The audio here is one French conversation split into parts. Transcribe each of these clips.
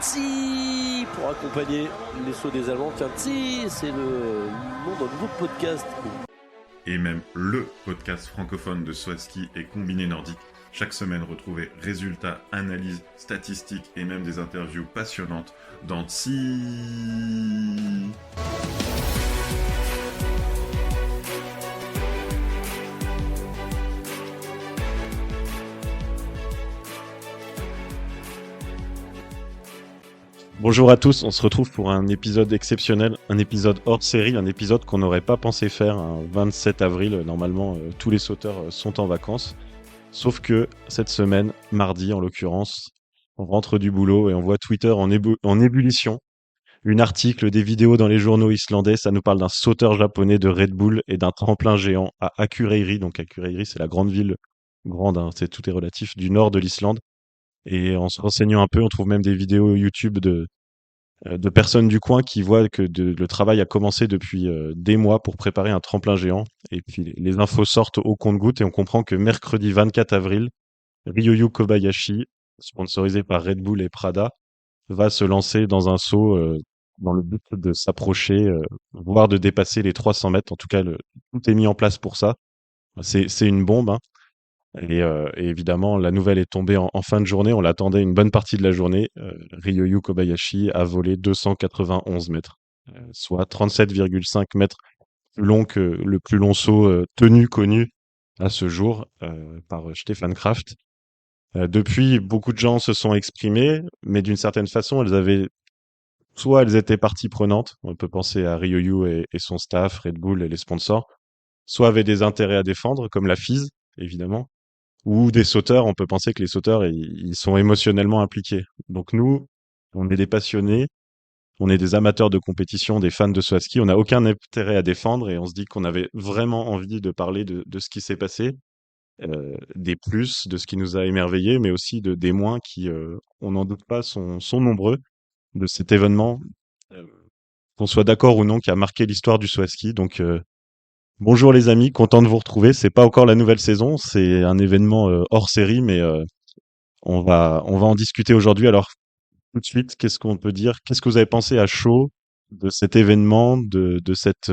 Tsi pour accompagner les sauts des Allemands. Tiens, Tsi, c'est le nom d'un nouveau podcast. Et même le podcast francophone de saut à ski et combiné nordique. Chaque semaine, retrouvez résultats, analyses, statistiques et même des interviews passionnantes dans Tsi. Bonjour à tous, on se retrouve pour un épisode exceptionnel, un épisode hors série, un épisode qu'on n'aurait pas pensé faire un 27 avril. Normalement, tous les sauteurs sont en vacances. Sauf que cette semaine, mardi en l'occurrence, on rentre du boulot et on voit Twitter en ébullition. Un article, des vidéos dans les journaux islandais, ça nous parle d'un sauteur japonais de Red Bull et d'un tremplin géant à Akureyri. Donc Akureyri, c'est la grande ville, grande, hein, tout est relatif, du nord de l'Islande. Et en se renseignant un peu, on trouve même des vidéos YouTube de personnes du coin qui voient que le travail a commencé depuis des mois pour préparer un tremplin géant. Et puis les infos sortent au compte-gouttes et on comprend que mercredi 24 avril, Ryoyu Kobayashi, sponsorisé par Red Bull et Prada, va se lancer dans un saut dans le but de s'approcher, voire de dépasser les 300 mètres. En tout cas, tout est mis en place pour ça. C'est une bombe, hein. Et évidemment, la nouvelle est tombée en fin de journée. On l'attendait une bonne partie de la journée. Ryoyu Kobayashi a volé 291 mètres, soit 37,5 mètres plus long que le plus long saut connu à ce jour par Stefan Kraft. Depuis, beaucoup de gens se sont exprimés, mais d'une certaine façon, soit elles étaient partie prenante. On peut penser à Ryoyu et son staff, Red Bull et les sponsors, soit avaient des intérêts à défendre, comme la FIS, évidemment, ou des sauteurs. On peut penser que les sauteurs, ils sont émotionnellement impliqués. Donc nous, on est des passionnés, on est des amateurs de compétition, des fans de saut à ski. On n'a aucun intérêt à défendre et on se dit qu'on avait vraiment envie de parler de ce qui s'est passé, des plus, de ce qui nous a émerveillés, mais aussi des moins qui, on n'en doute pas, sont nombreux, de cet événement, euh, qu'on soit d'accord ou non, qui a marqué l'histoire du saut à ski. Donc bonjour les amis, content de vous retrouver. C'est pas encore la nouvelle saison, c'est un événement hors série, mais on va en discuter aujourd'hui. Alors tout de suite, qu'est-ce qu'on peut dire? Qu'est-ce que vous avez pensé à chaud de cet événement, de cette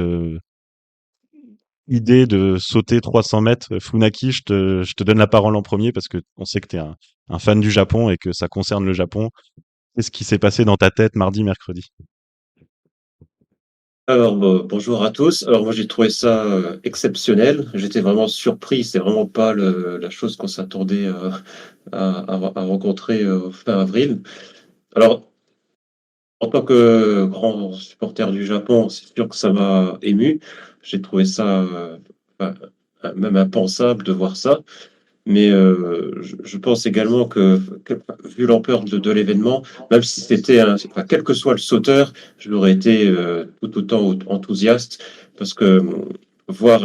idée de sauter 300 mètres? Funaki, je te donne la parole en premier parce que on sait que tu es un fan du Japon et que ça concerne le Japon. Qu'est-ce qui s'est passé dans ta tête mardi, mercredi? Alors, bonjour à tous. Alors, moi, j'ai trouvé ça exceptionnel. J'étais vraiment surpris. C'est vraiment pas la chose qu'on s'attendait à rencontrer fin avril. Alors, en tant que grand supporter du Japon, c'est sûr que ça m'a ému. J'ai trouvé ça enfin, même impensable de voir ça. Mais je pense également que, vu l'ampleur de l'événement, même si c'était enfin, quel que soit le sauteur, j'aurais été tout autant enthousiaste parce que voir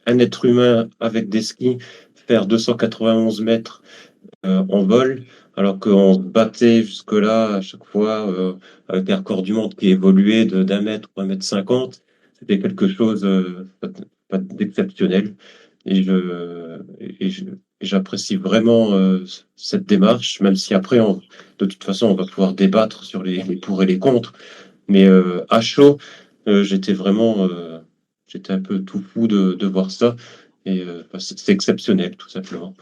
un être humain avec des skis faire 291 mètres en vol, alors qu'on se battait jusque-là à chaque fois avec des records du monde qui évoluaient d'un mètre ou 1,50 m, c'était quelque chose pas d'exceptionnel. Et j'apprécie vraiment cette démarche, même si après, de toute façon, on va pouvoir débattre sur les pour et les contre. Mais à chaud, j'étais vraiment, j'étais un peu tout fou de voir ça. Et enfin, c'est exceptionnel, tout simplement.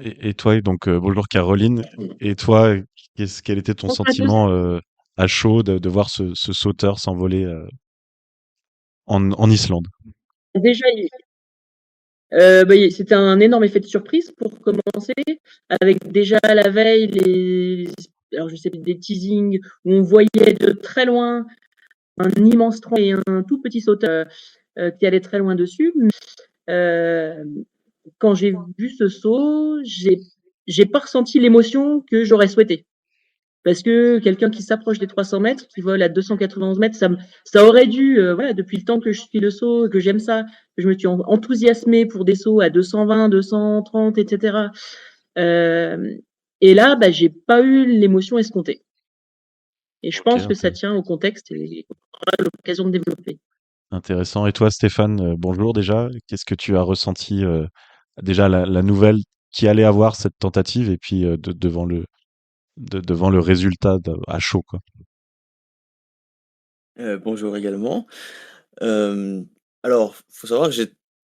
Et toi, donc bonjour Caroline. Et toi, quel était ton Bonjour à tous. sentiment à chaud de voir ce sauteur s'envoler en Islande? Déjà, c'était un énorme effet de surprise pour commencer, avec déjà la veille alors je sais des teasings où on voyait de très loin un immense tronc et un tout petit sauteur qui allait très loin dessus. Euh, Quand j'ai vu ce saut, j'ai pas ressenti l'émotion que j'aurais souhaité. Parce que quelqu'un qui s'approche des 300 mètres, qui vole à 291 mètres, ça aurait dû, voilà, depuis le temps que je suis le saut, que j'aime ça, que je me suis enthousiasmée pour des sauts à 220, 230, etc. Et là, j'ai pas eu l'émotion escomptée. Et je Ok, pense que ça tient au contexte et on aura l'occasion de développer. intéressant. Et toi, Stéphane, bonjour déjà. Qu'est-ce que tu as ressenti déjà la nouvelle qui allait avoir cette tentative et puis devant devant le résultat à chaud, quoi. Bonjour également. Euh, alors, faut savoir que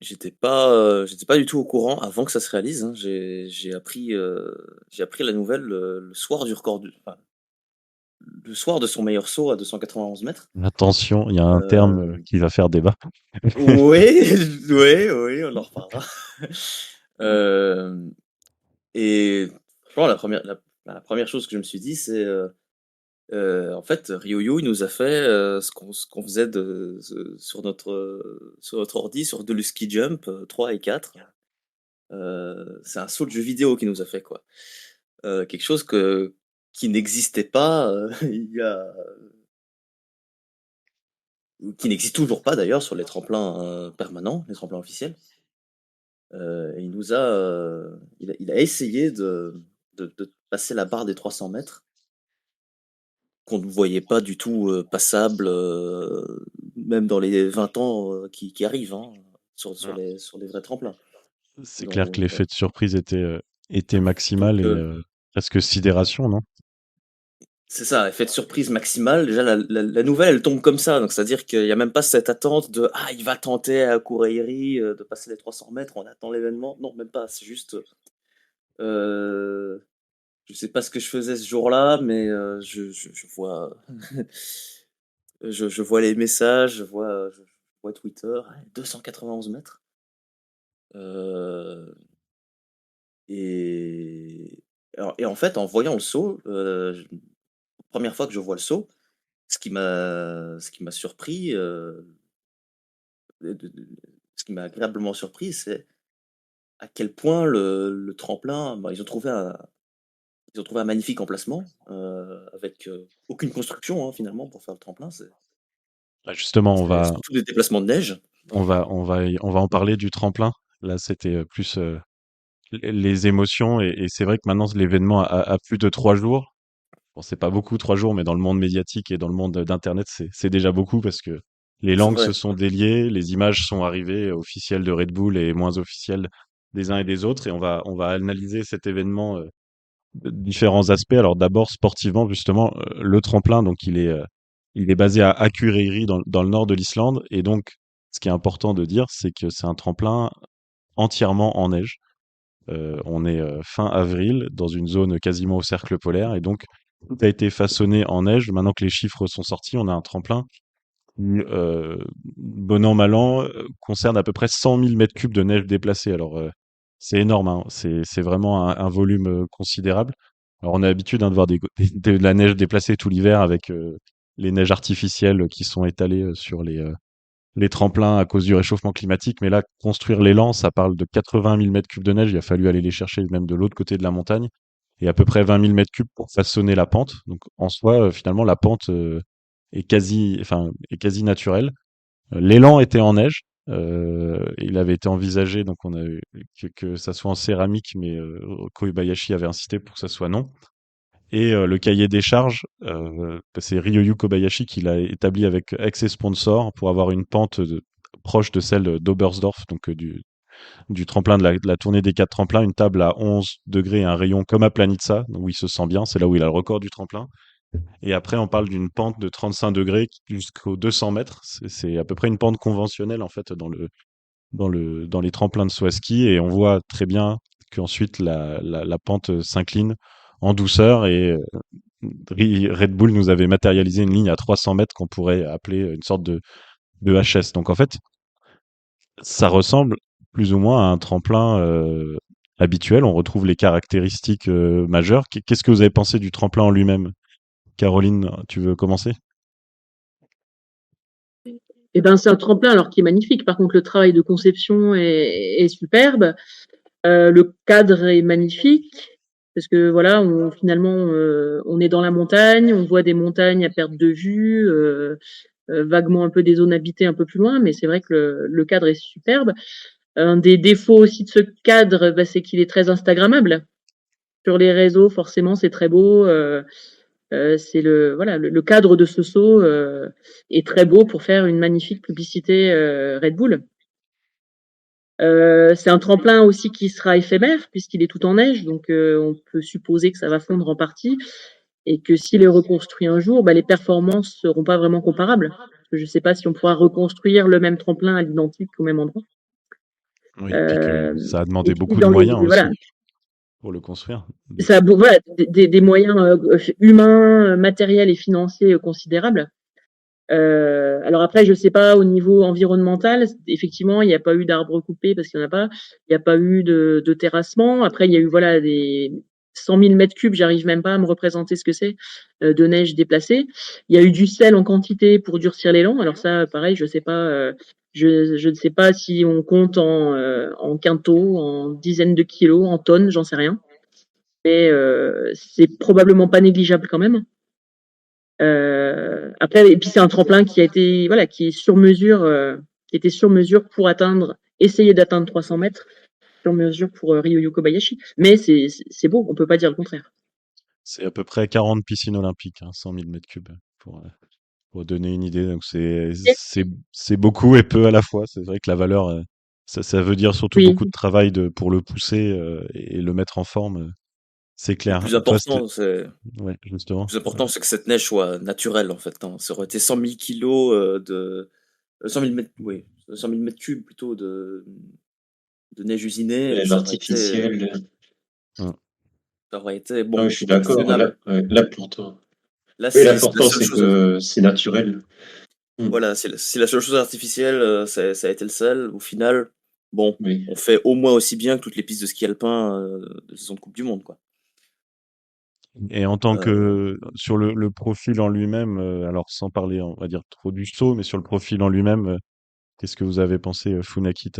j'étais pas du tout au courant avant que ça se réalise, hein. J'ai appris la nouvelle le soir du enfin, le soir de son meilleur saut à 291 mètres. Attention, il y a un terme Euh, qui va faire débat. oui, oui, oui, on en reparlera. Euh, et franchement, la première chose que je me suis dit, c'est en fait, Ryoyo, il nous a fait ce qu'on faisait sur notre ordi, sur de Ski Jump 3 et 4. C'est un saut de jeu vidéo qu'il nous a fait, quoi. Quelque chose qui n'existait pas qui n'existe toujours pas d'ailleurs sur les tremplins permanents, les tremplins officiels. Et il a essayé de passer la barre des 300 mètres qu'on ne voyait pas du tout passable, même dans les 20 ans qui arrivent, hein, Mm. sur les vrais tremplins. C'est clair que Donc, l'effet de surprise était maximal donc, et presque sidération, non? c'est ça, effet de surprise maximal. Déjà, la nouvelle, elle tombe comme ça. Donc, c'est-à-dire qu'il n'y a même pas cette attente de ah, il va tenter à Koureiri de passer les 300 mètres, on attend l'événement. Non, même pas. C'est juste. Euh, je sais pas ce que je faisais ce jour-là, mais je vois. Je vois les messages, je vois Twitter, ouais, 291 mètres. Euh, et, et en fait, en voyant le saut, première fois que je vois le saut, ce qui m'a surpris, ce qui m'a agréablement surpris, c'est à quel point le tremplin, bah, ils ont trouvé un magnifique emplacement avec aucune construction hein, finalement pour faire le tremplin. Bah, justement, C'est surtout des déplacements de neige. on va en parler du tremplin. Là, c'était plus les émotions et c'est vrai que maintenant l'événement a plus de 3 jours. Bon, c'est pas beaucoup 3 jours, mais dans le monde médiatique et dans le monde d'internet, c'est déjà beaucoup parce que les C'est langues se vrai. sont déliées, les images sont arrivées officielles de Red Bull et moins officielles des uns et des autres, et on va analyser cet événement de différents aspects. Alors d'abord sportivement, justement, le tremplin, donc il est basé à Akureyri dans le nord de l'Islande, et donc ce qui est important de dire, c'est que c'est un tremplin entièrement en neige. On est fin avril dans une zone quasiment au cercle polaire et donc tout a été façonné en neige. Maintenant que les chiffres sont sortis, on a un tremplin qui, bon an mal an, concerne à peu près 100 000 mètres cubes de neige déplacée. Alors c'est énorme, hein. C'est vraiment un volume considérable. Alors on a l'habitude hein, de voir de la neige déplacée tout l'hiver avec les neiges artificielles qui sont étalées sur les tremplins à cause du réchauffement climatique, mais là, construire l'élan, ça parle de 80 000 mètres cubes de neige. Il a fallu aller les chercher même de l'autre côté de la montagne et à peu près 20 000 mètres cubes pour façonner la pente. Donc, en soi, finalement, la pente est quasi naturelle. L'élan était en neige. Il avait été envisagé, donc on a eu, que ça soit en céramique, mais Kobayashi avait insisté pour que ça soit non. Et le cahier des charges, c'est Ryoyu Kobayashi qui l'a établi avec ses sponsors pour avoir une pente proche de celle d'Oberstdorf, donc du tremplin de la tournée des 4 tremplins, une table à 11 degrés et un rayon comme à Planitza, où il se sent bien, c'est là où il a le record du tremplin. Et après, on parle d'une pente de 35 degrés jusqu'aux 200 mètres. C'est à peu près une pente conventionnelle, en fait, dans les tremplins de saut à ski. Et on voit très bien qu'ensuite, la pente s'incline en douceur et Red Bull nous avait matérialisé une ligne à 300 mètres qu'on pourrait appeler une sorte de HS. Donc en fait, ça ressemble plus ou moins à un tremplin habituel. On retrouve les caractéristiques majeures. Qu'est-ce que vous avez pensé du tremplin en lui-même? Caroline, tu veux commencer? Eh ben, c'est un tremplin alors qui est magnifique. Par contre, le travail de conception est superbe. Le cadre est magnifique parce que voilà, finalement, on est dans la montagne, on voit des montagnes à perte de vue, vaguement un peu des zones habitées un peu plus loin, mais c'est vrai que le cadre est superbe. Un des défauts aussi de ce cadre, bah, c'est qu'il est très instagrammable. Sur les réseaux, forcément, c'est très beau. C'est le cadre de ce saut est très beau pour faire une magnifique publicité Red Bull. C'est un tremplin aussi qui sera éphémère puisqu'il est tout en neige, donc on peut supposer que ça va fondre en partie et que s'il est reconstruit un jour, les performances seront pas vraiment comparables. Je ne sais pas si on pourra reconstruire le même tremplin à l'identique au même endroit. Oui, puis que ça a Et demandé puis beaucoup de dans les moyens voilà, aussi pour le construire. ça voilà, des moyens humains, matériels et financiers considérables. Alors après, je sais pas au niveau environnemental, effectivement, il n'y a pas eu d'arbres coupés parce qu'il n'y en a pas. Il n'y a pas eu de terrassement. Après, il y a eu voilà des 100 000 mètres cubes, j'arrive même pas à me représenter ce que c'est, de neige déplacée. Il y a eu du sel en quantité pour durcir les lands. Alors ça, pareil, je sais pas. Je ne sais pas si on compte en quintaux, en dizaines de kilos, en tonnes, j'en sais rien. Mais c'est probablement pas négligeable quand même. Après, et puis c'est un tremplin qui a été, voilà, qui est sur mesure, qui était sur mesure pour essayer d'atteindre 300 mètres, sur mesure pour Ryoyo Kobayashi. Mais c'est beau, on peut pas dire le contraire. C'est à peu près 40 piscines olympiques, 100 000 mètres cubes, pour donner une idée. Donc c'est beaucoup et peu à la fois. C'est vrai que la valeur, ça veut dire surtout Oui, beaucoup de travail pour le pousser et le mettre en forme. C'est Le clair. plus Toi, important, c'est ouais, justement. c'est que cette neige soit naturelle, en fait, hein. Ça aurait été 100 000 kilos de 100 000 mètres, oui, 100 000 mètres cubes plutôt de neige usinée. L'artificiel. Mm. Ça aurait été Ah bon, oui, je suis d'accord. questionnable. Là, ouais, là, pourtant. Là, Oui, c'est la l'important, seule c'est chose. que c'est naturel. Mm. Voilà, si la seule chose artificielle, ça a été le sel, au final, bon, Oui. on fait au moins aussi bien que toutes les pistes de ski alpin de saison de Coupe du Monde, quoi. Et en tant Euh, que sur le profil en lui-même, alors sans parler, on va dire trop du saut, mais sur le profil en lui-même, qu'est-ce que vous avez pensé, Funaki,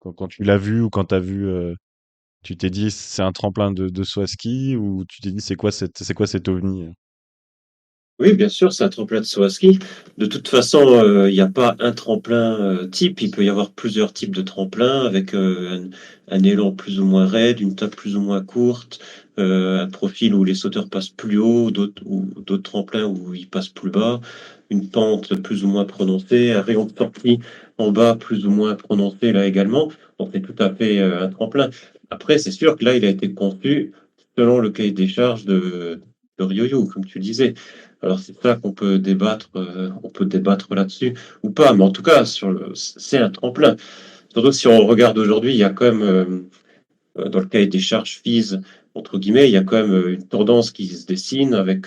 quand tu l'as vu ou quand tu as vu, tu t'es dit c'est un tremplin de saut à ski ou tu t'es dit c'est quoi cet ovni? Oui, bien sûr, c'est un tremplin de saut à ski. De toute façon, il n'y a pas un tremplin type. Il peut y avoir plusieurs types de tremplins avec un élan plus ou moins raide, une table plus ou moins courte, un profil où les sauteurs passent plus haut, ou d'autres tremplins où ils passent plus bas, une pente plus ou moins prononcée, un rayon de sortie en bas plus ou moins prononcé là également. Donc c'est tout à fait un tremplin. Après, c'est sûr que là, il a été conçu selon le cahier des charges de Ryoyo, comme tu disais. Alors c'est ça qu'on peut débattre, on peut débattre là-dessus ou pas, mais en tout cas c'est un tremplin. Surtout si on regarde aujourd'hui, il y a quand même dans le cahier des charges FIS entre guillemets, il y a quand même une tendance qui se dessine avec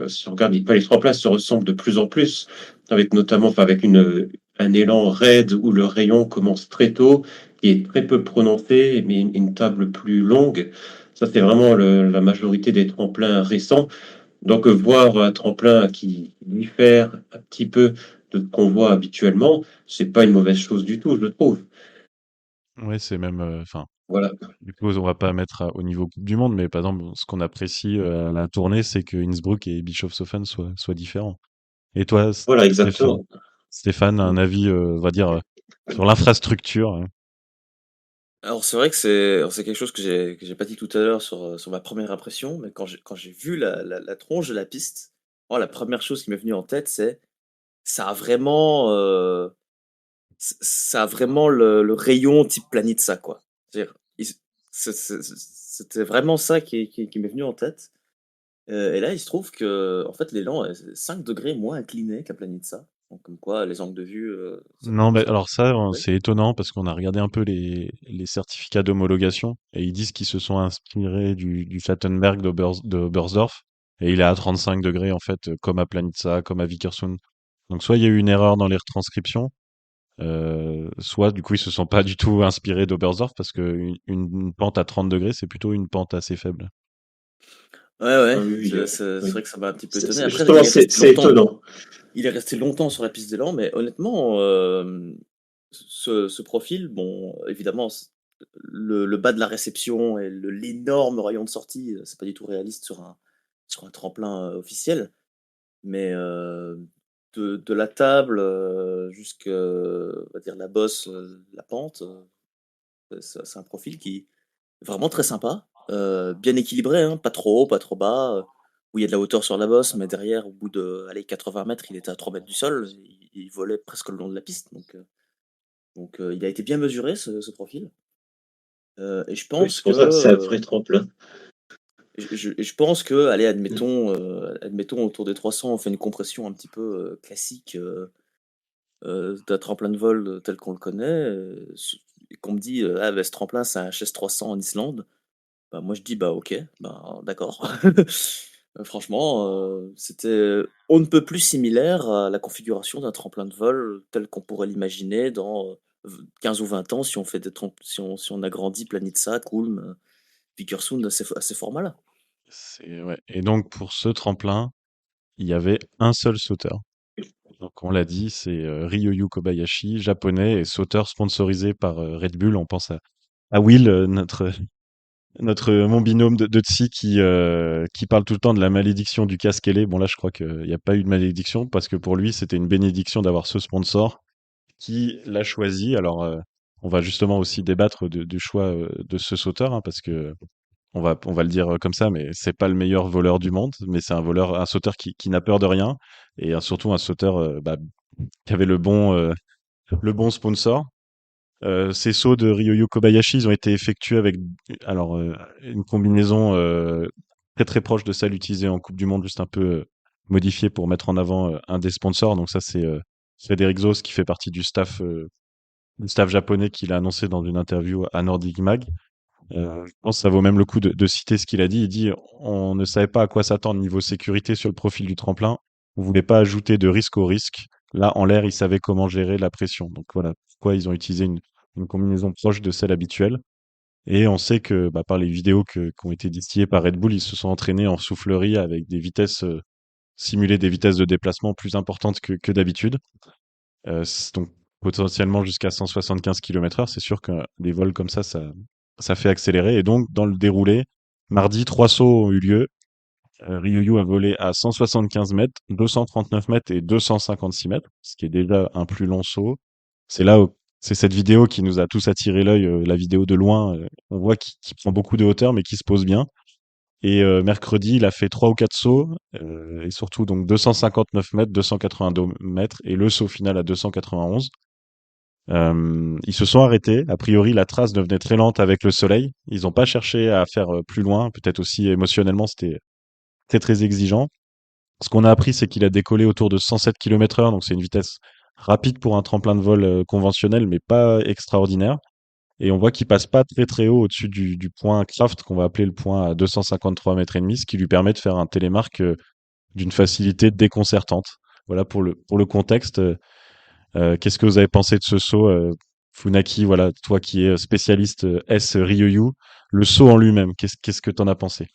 si on regarde les tremplins se ressemblent de plus en plus, avec notamment avec un élan raide où le rayon commence très tôt, qui est très peu prononcé, mais une table plus longue. Ça c'est vraiment la majorité des tremplins récents. Donc, voir un tremplin qui diffère un petit peu de ce qu'on voit habituellement, c'est pas une mauvaise chose du tout, je trouve. Ouais, c'est même, enfin, Voilà, du coup, on va pas mettre au niveau Coupe du Monde, mais par exemple, ce qu'on apprécie à la tournée, c'est que Innsbruck et Bischofshofen soient différents. Et toi, voilà, Stéphane, exactement. Stéphane, un avis, on va dire, sur l'infrastructure, hein? alors c'est vrai que c'est quelque chose que j'ai pas dit tout à l'heure sur ma première impression, mais quand j'ai vu la tronche de la piste, oh, la première chose qui m'est venue en tête, c'est ça a vraiment, ça a vraiment le rayon type Planitza, quoi. C'est-à-dire, c'était vraiment ça qui m'est venu en tête. Et là, il se trouve que en fait, l'élan est 5 degrés moins incliné qu'à Planitza. Donc comme quoi, les angles de vue, Non, mais ça peut alors ça, jouer. c'est étonnant parce qu'on a regardé un peu les certificats d'homologation et ils disent qu'ils se sont inspirés du Schattenberg de Oberstdorf et il est à 35 degrés en fait, comme à Planitza, comme à Vikersund. Donc soit il y a eu une erreur dans les retranscriptions, soit du coup ils se sont pas du tout inspirés d'Oberstdorf parce que une pente à 30 degrés, c'est plutôt une pente assez faible. Ouais, Ah ouais, oui, oui, c'est oui. vrai que ça m'a un petit peu étonné. Après, Justement, c'est étonnant. il est resté longtemps sur la piste d'élan, mais honnêtement, ce profil, bon, évidemment, le bas de la réception et l'énorme rayon de sortie, c'est pas du tout réaliste sur un tremplin officiel, mais de la table jusqu'à, on va dire, la bosse, la pente, c'est un profil qui est vraiment très sympa, bien équilibré, hein, pas trop haut, pas trop bas, où il y a de la hauteur sur la bosse, mais derrière, au bout de allez, 80 mètres, il était à 3 mètres du sol, il volait presque le long de la piste, donc Donc il a été bien mesuré ce profil. Et je Oui, pense c'est que pour ça que c'est un vrai tremplin. je pense que, allez, admettons autour des 300, on fait une compression un petit peu classique d'un tremplin de vol tel qu'on le connaît. Et qu'on me dit, ah, bah, ce tremplin, c'est un HS300 en Islande. Bah, moi, je dis, bah, ok, bah, d'accord. Franchement, c'était on ne peut plus similaire à la configuration d'un tremplin de vol tel qu'on pourrait l'imaginer dans 15 ou 20 ans si on fait si on agrandit Planitza, Kulm, Vikersund à ces formats-là. Ouais. Et donc, pour ce tremplin, il y avait un seul sauteur. Donc, on l'a dit, c'est Ryoyu Kobayashi, japonais et sauteur sponsorisé par Red Bull. On pense à Will, mon binôme de Tsi qui parle tout le temps de la malédiction du casque ailé. Bon, là, je crois qu'il n'y a pas eu de malédiction parce que pour lui, c'était une bénédiction d'avoir ce sponsor qui l'a choisi. Alors, on va justement aussi débattre du choix de ce sauteur, hein, parce que on va le dire comme ça, mais c'est pas le meilleur voleur du monde, mais c'est un sauteur qui n'a peur de rien et surtout un sauteur qui avait le bon sponsor. Ces sauts de Ryoyo Kobayashi, ils ont été effectués avec alors une combinaison très très proche de celle utilisée en Coupe du Monde, juste un peu modifiée pour mettre en avant un des sponsors. Donc ça, c'est Frédéric Zos qui fait partie du staff japonais qu'il a annoncé dans une interview à Nordic Mag. Je pense que ça vaut même le coup de citer ce qu'il a dit. Il dit, on ne savait pas à quoi s'attendre niveau sécurité sur le profil du tremplin. On voulait pas ajouter de risque au risque. Là, en l'air, ils savaient comment gérer la pression. Donc voilà pourquoi ils ont utilisé une combinaison proche de celle habituelle. Et on sait que par les vidéos qui ont été distillées par Red Bull, ils se sont entraînés en soufflerie avec des vitesses simuler des vitesses de déplacement plus importantes que d'habitude. Donc potentiellement jusqu'à 175 km/h. C'est sûr que des vols comme ça fait accélérer. Et donc, dans le déroulé, mardi, 3 sauts ont eu lieu. Ryoyu a volé à 175 mètres, 239 mètres et 256 mètres, ce qui est déjà un plus long saut. C'est cette vidéo qui nous a tous attiré l'œil, la vidéo de loin. On voit qu'il prend beaucoup de hauteur, mais qui se pose bien. Et mercredi, il a fait 3 ou 4 sauts, et surtout donc 259 mètres, 282 mètres, et le saut final à 291. Ils se sont arrêtés. A priori, la trace devenait très lente avec le soleil. Ils n'ont pas cherché à faire plus loin. Peut-être aussi émotionnellement, c'était très très exigeant. Ce qu'on a appris, c'est qu'il a décollé autour de 107 km/h, donc c'est une vitesse rapide pour un tremplin de vol conventionnel, mais pas extraordinaire. Et on voit qu'il passe pas très très haut au-dessus du point Craft, qu'on va appeler le point à 253 mètres et demi, ce qui lui permet de faire un télémarque d'une facilité déconcertante. Voilà pour le contexte. Qu'est-ce que vous avez pensé de ce saut, Funaki, voilà, toi qui es spécialiste S Ryoyu, le saut en lui-même, qu'est-ce que t'en as pensé?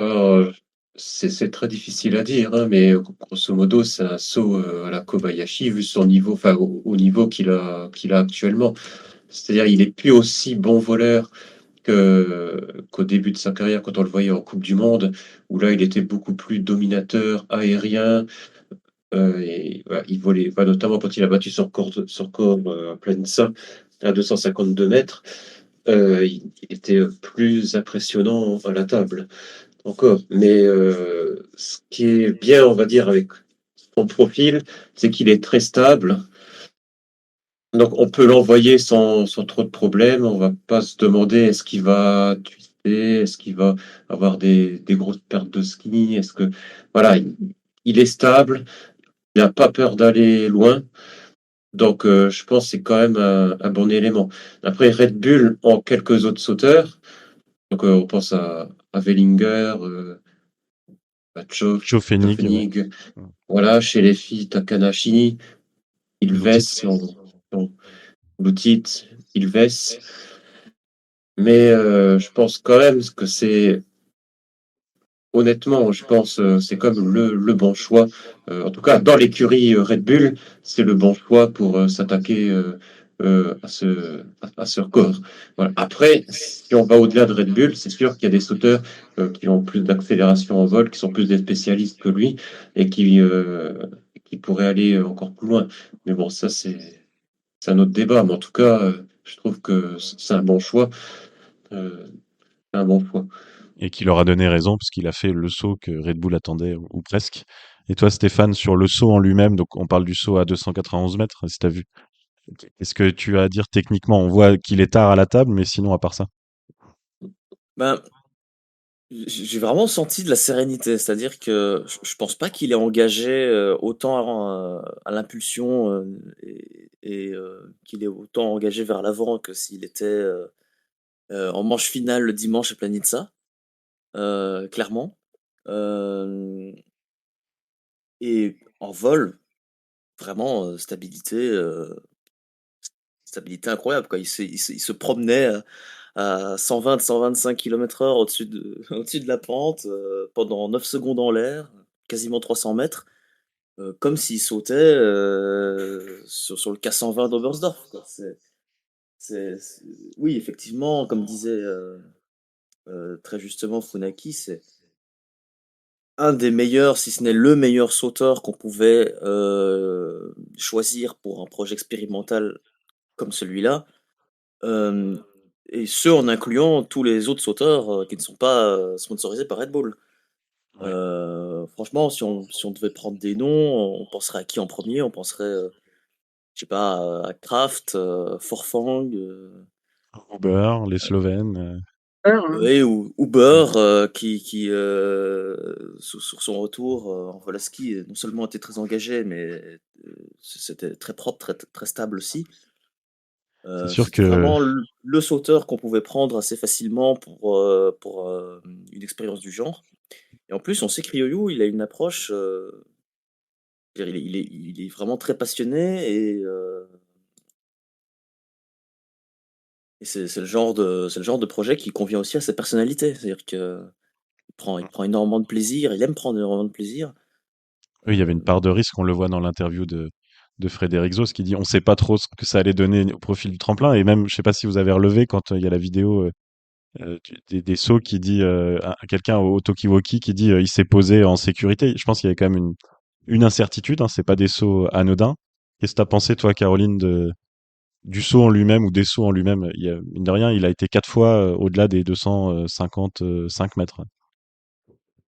Alors, c'est très difficile à dire, hein, mais grosso modo, c'est un saut à la Kobayashi, vu son niveau, enfin, au niveau qu'il a actuellement. C'est-à-dire, il est plus aussi bon voleur qu'au début de sa carrière, quand on le voyait en Coupe du Monde, où là, il était beaucoup plus dominateur, aérien, et voilà, il volait, enfin, notamment quand il a battu son record à Planica à 252 mètres, il était plus impressionnant à la table encore. Mais ce qui est bien, on va dire, avec son profil, c'est qu'il est très stable. Donc on peut l'envoyer sans trop de problèmes. On va pas se demander est-ce qu'il va twister, est-ce qu'il va avoir des grosses pertes de ski. Est-ce que voilà, il est stable, il n'a pas peur d'aller loin. Donc je pense que c'est quand même un bon élément. Après Red Bull en quelques autres sauteurs. Donc on pense à Wellinger, à Chofenig, ouais. Tofenig. Voilà, chez les filles, Takanashi, Lutit. Ilves, Lutit, Ilves. Mais je pense quand même que honnêtement, je pense c'est comme le bon choix. En tout cas, dans l'écurie Red Bull, c'est le bon choix pour s'attaquer à ce record. Voilà. Après, si on va au-delà de Red Bull, c'est sûr qu'il y a des sauteurs qui ont plus d'accélération en vol, qui sont plus des spécialistes que lui et qui pourraient aller encore plus loin. Mais bon, ça, c'est un autre débat. Mais en tout cas, je trouve que c'est un bon choix. C'est un bon choix. Et qui leur a donné raison, parce qu'il a fait le saut que Red Bull attendait, ou presque. Et toi, Stéphane, sur le saut en lui-même, donc on parle du saut à 291 mètres, si tu as vu. Qu'est-ce que tu as à dire techniquement? On voit qu'il est tard à la table, mais sinon, à part ça. Ben, j'ai vraiment senti de la sérénité, c'est-à-dire que je pense pas qu'il est engagé autant à l'impulsion qu'il est autant engagé vers l'avant que s'il était en manche finale le dimanche à Planitza, clairement. Euh, et en vol, vraiment stabilité incroyable, quoi. Il se promenait à 120-125 km/h au-dessus de la pente pendant 9 secondes en l'air, quasiment 300 mètres, comme s'il sautait sur le K120 d'Oberstdorf, quoi. Oui, effectivement, comme disait très justement Funaki, c'est un des meilleurs, si ce n'est le meilleur sauteur qu'on pouvait choisir pour un projet expérimental comme celui-là. Euh, et ce, en incluant tous les autres sauteurs qui ne sont pas sponsorisés par Red Bull. Ouais. Franchement, si on devait prendre des noms, on penserait à qui en premier? On penserait, je sais pas, à Kraft, Forfang, Uber, les Slovènes. Peur, hein. ouais, ou Uber, qui sur son retour en Volaski, non seulement était très engagé, mais c'était très propre, très, très stable aussi. C'est sûr C'était que vraiment le sauteur qu'on pouvait prendre assez facilement pour une expérience du genre. Et en plus, on sait que Ryoyu, il a une approche, c'est-à-dire il est vraiment très passionné et c'est c'est le genre de projet qui convient aussi à sa personnalité. C'est-à-dire que il prend énormément de plaisir, il aime prendre énormément de plaisir. oui, il y avait une part de risque, on le voit dans l'interview de Frédéric Zos qui dit on sait pas trop ce que ça allait donner au profil du tremplin. Et même, je sais pas si vous avez relevé quand il y a la vidéo des sauts qui dit à quelqu'un au talkie-walkie qui dit il s'est posé en sécurité. Je pense qu'il y avait quand même une incertitude, hein, c'est pas des sauts anodins. Qu'est-ce que t'as pensé, toi, Caroline, du saut en lui-même ou des sauts en lui-même? Mine de rien, il a été 4 fois au-delà des 255 mètres.